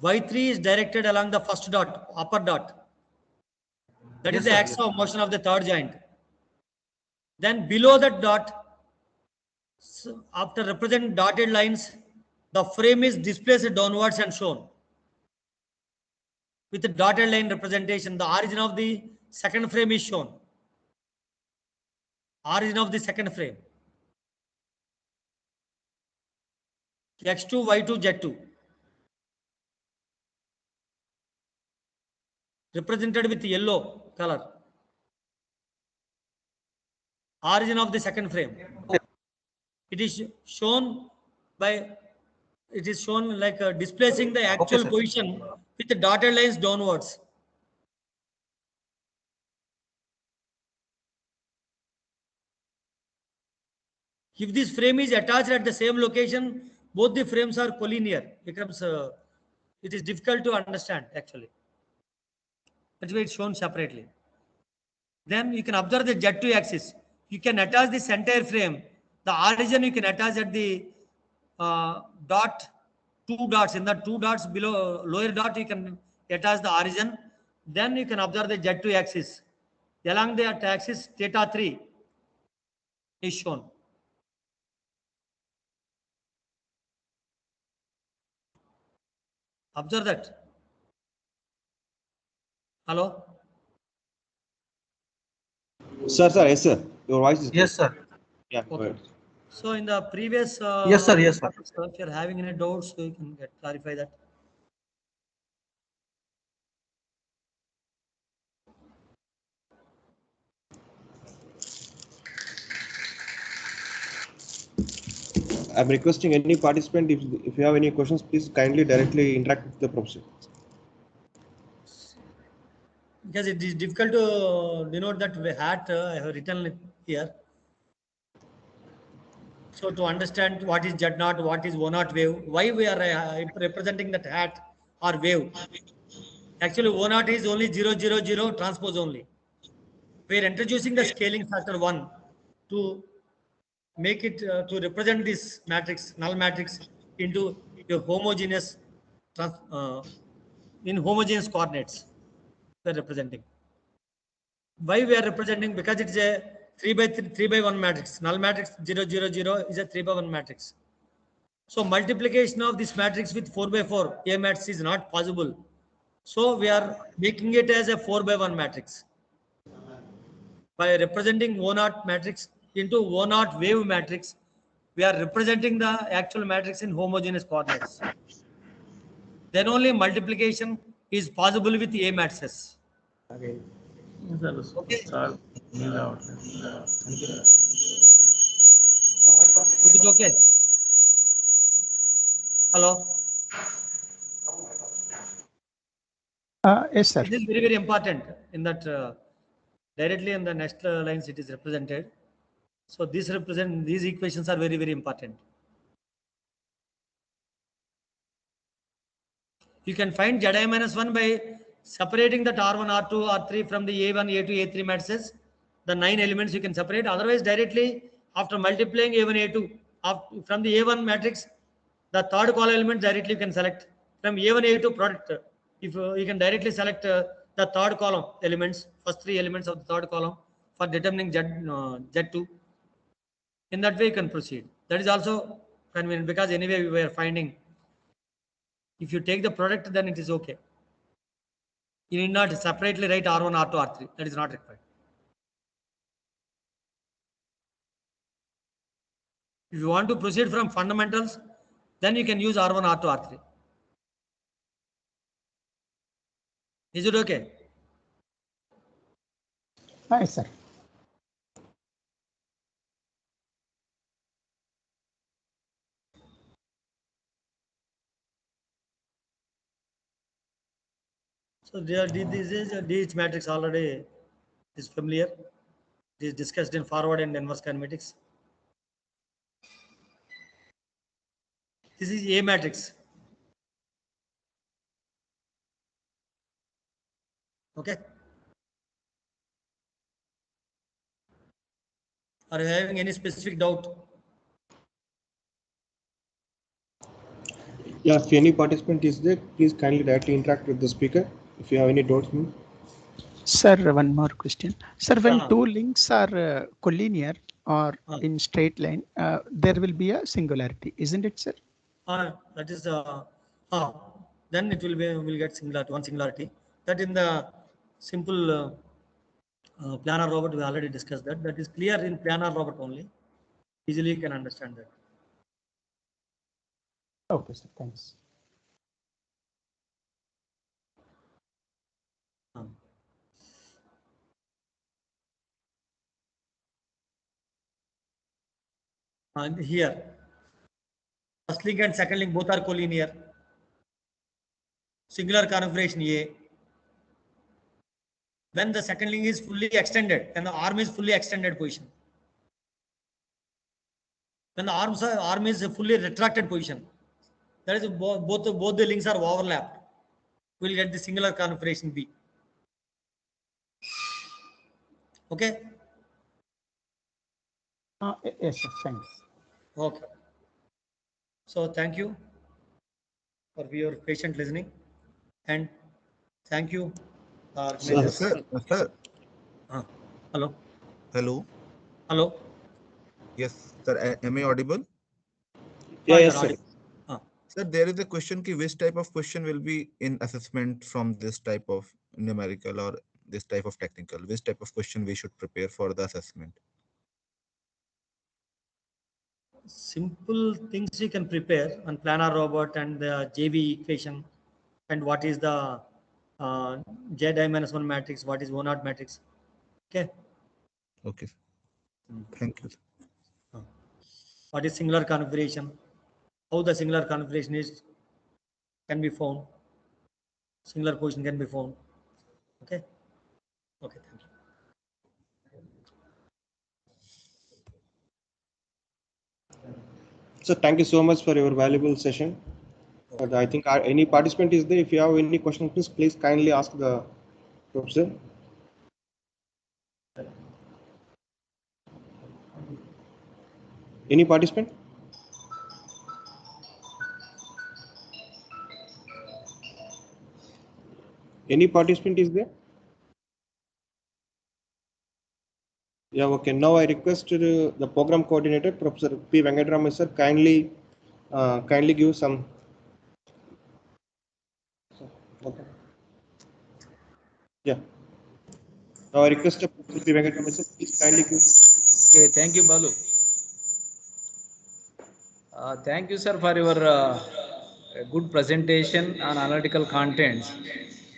Y3 is directed along the first dot, upper dot. That is Yes, the sir. axis of motion of the third joint. Then below that dot, after representing dotted lines, the frame is displaced downwards and shown. With the dotted line representation, the origin of the second frame is shown. Origin of the second frame. X2, Y2, Z2. Represented with yellow color. Origin of the second frame. It is shown by, it is shown like displacing the actual sir. position with the dotted lines downwards. If this frame is attached at the same location, both the frames are collinear. Becomes it is difficult to understand actually. That's why it's shown separately. Then you can observe the Z2 axis. You can attach this entire frame. The origin you can attach at the dot, two dots. In the two dots below lower dot, you can attach the origin. Then you can observe the Z2 axis. Along the axis, theta 3 is shown. Observe that. Hello? Sir, yes, sir. Your voice is Yes, sir. yeah. Go Okay. ahead. So in the previous, Yes, sir. Yes, sir. if you're having any doubts, you can clarify that. I'm requesting any participant, if you have any questions, please kindly directly interact with the professor. Because it is difficult to denote that hat, I have written it here. So to understand what is Z0, what is O0 wave, why we are representing that hat or wave. Actually, O0 is only 0, 0, 0 transpose only. We are introducing the scaling factor 1 to make it to represent this matrix, null matrix, into a homogeneous in homogeneous coordinates. We are representing. Why we are representing? Because it is a 3 by 1 matrix. Null matrix 0, 0, 0 is a 3 by 1 matrix. So multiplication of this matrix with 4 by 4 A matrix is not possible. So we are making it as a 4 by 1 matrix. By representing O0 matrix into O0 wave matrix, we are representing the actual matrix in homogeneous coordinates. Then only multiplication is possible with A matrices. Okay. Is it okay? Hello? Yes, sir. It is very, very important in that directly in the next lines it is represented. So these equations are very, very important. You can find Zi minus 1 by separating that R1, R2, R3 from the A1, A2, A3 matrices. The 9 elements you can separate. Otherwise, directly after multiplying A1, A2, from the A1 matrix, the third column element directly you can select. From A1, A2 product, if you can directly select the third column elements, first 3 elements of the third column for determining Z2. In that way, you can proceed. That is also convenient because anyway we are finding. If you take the product, then it is okay. You need not separately write R1, R2, R3. That is not required. If you want to proceed from fundamentals, then you can use R1, R2, R3. Is it okay? Yes, sir. So this is DH matrix already is familiar. It is discussed in forward and inverse kinematics. This is A matrix. Okay. Are you having any specific doubt? Yeah, if any participant is there, please kindly directly interact with the speaker. If you have any doubts, Sir, one more question. Sir, when Yeah. two links are collinear or Ah. in straight line, there will be a singularity, isn't it, sir? That is then it will get singularity, one singularity. That in the simple planar robot we already discussed that. That is clear in planar robot only. Easily you can understand that. Okay, sir. Thanks. And here, first link and second link both are collinear. Singular configuration A. When the second link is fully extended and the arm is fully extended position. When the arm is a fully retracted position, that is both the links are overlapped. We'll get the singular configuration B. Okay. Yes, sir. Thanks. Okay. So thank you for your patient listening, and thank you, organizers. Sir. Hello. Hello. Hello. Yes, sir. Am I audible? yeah, yes, Sir, sir. audible. Sir, there is a question ki which type of question will be in assessment from this type of numerical or this type of technical? Which type of question we should prepare for the assessment? Simple things you can prepare on planar robot and the JV equation, and what is the J-1 matrix, what is O0 matrix. Okay. Okay. Thank you. What is singular configuration? How the singular configuration can be found. Singular position can be found. Okay. Okay. Thank you. So thank you so much for your valuable session. I think any participant is there. If you have any questions, please kindly ask the professor. Any participant? Any participant is there? Yeah, okay. Now I request the program coordinator, Professor P. Venkatraman sir, kindly give some. Okay. Yeah. Now I request Professor P. Venkatraman sir, please kindly give. Okay, thank you, Balu. Thank you, sir, for your good presentation on analytical contents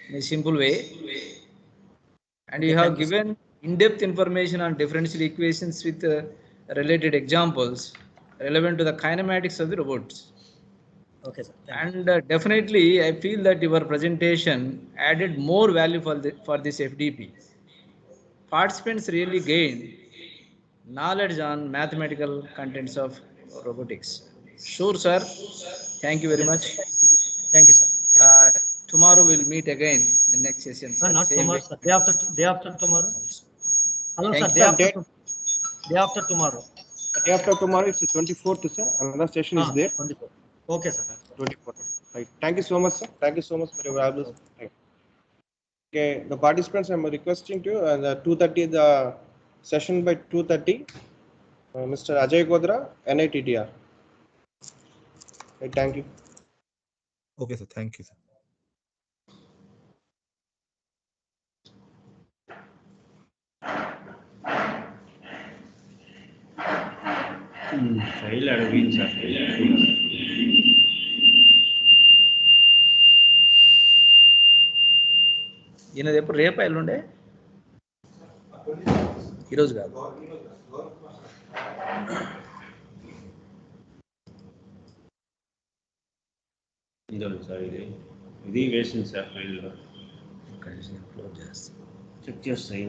in a simple way. And Okay, you have thank you, sir. given in-depth information on differential equations with related examples relevant to the kinematics of the robots. Okay, sir. Thank you. And definitely, I feel that your presentation added more value for this FDP. Participants really gained knowledge on mathematical contents of robotics. Sure, sir. Thank you very Yes, much. sir. Thank you, sir. Tomorrow we'll meet again in the next session, sir. Not Same tomorrow, way. sir. Day after tomorrow. Hello, Thank sir. you. Day after tomorrow. Day after tomorrow, it's the 24th, sir. Another session is there. 24. Okay, sir. 24th. Right. Thank you so much, sir. Thank you so much for your valuable time. Okay, the participants, I'm requesting to the 2:30 the session by 2:30. Mr. Ajay Godra, NITTR. Right, thank you. Okay, sir. Thank you, sir. File అడిగింది sir ఈయనది ఎప్పుడు రేపు ఎల్లుండే ఈరోజు కాదు ఇందులో sir ఇది వేసింది సార్ ఫైల్లో క్లోజ్ చేస్తాను చెక్ చేస్తాయి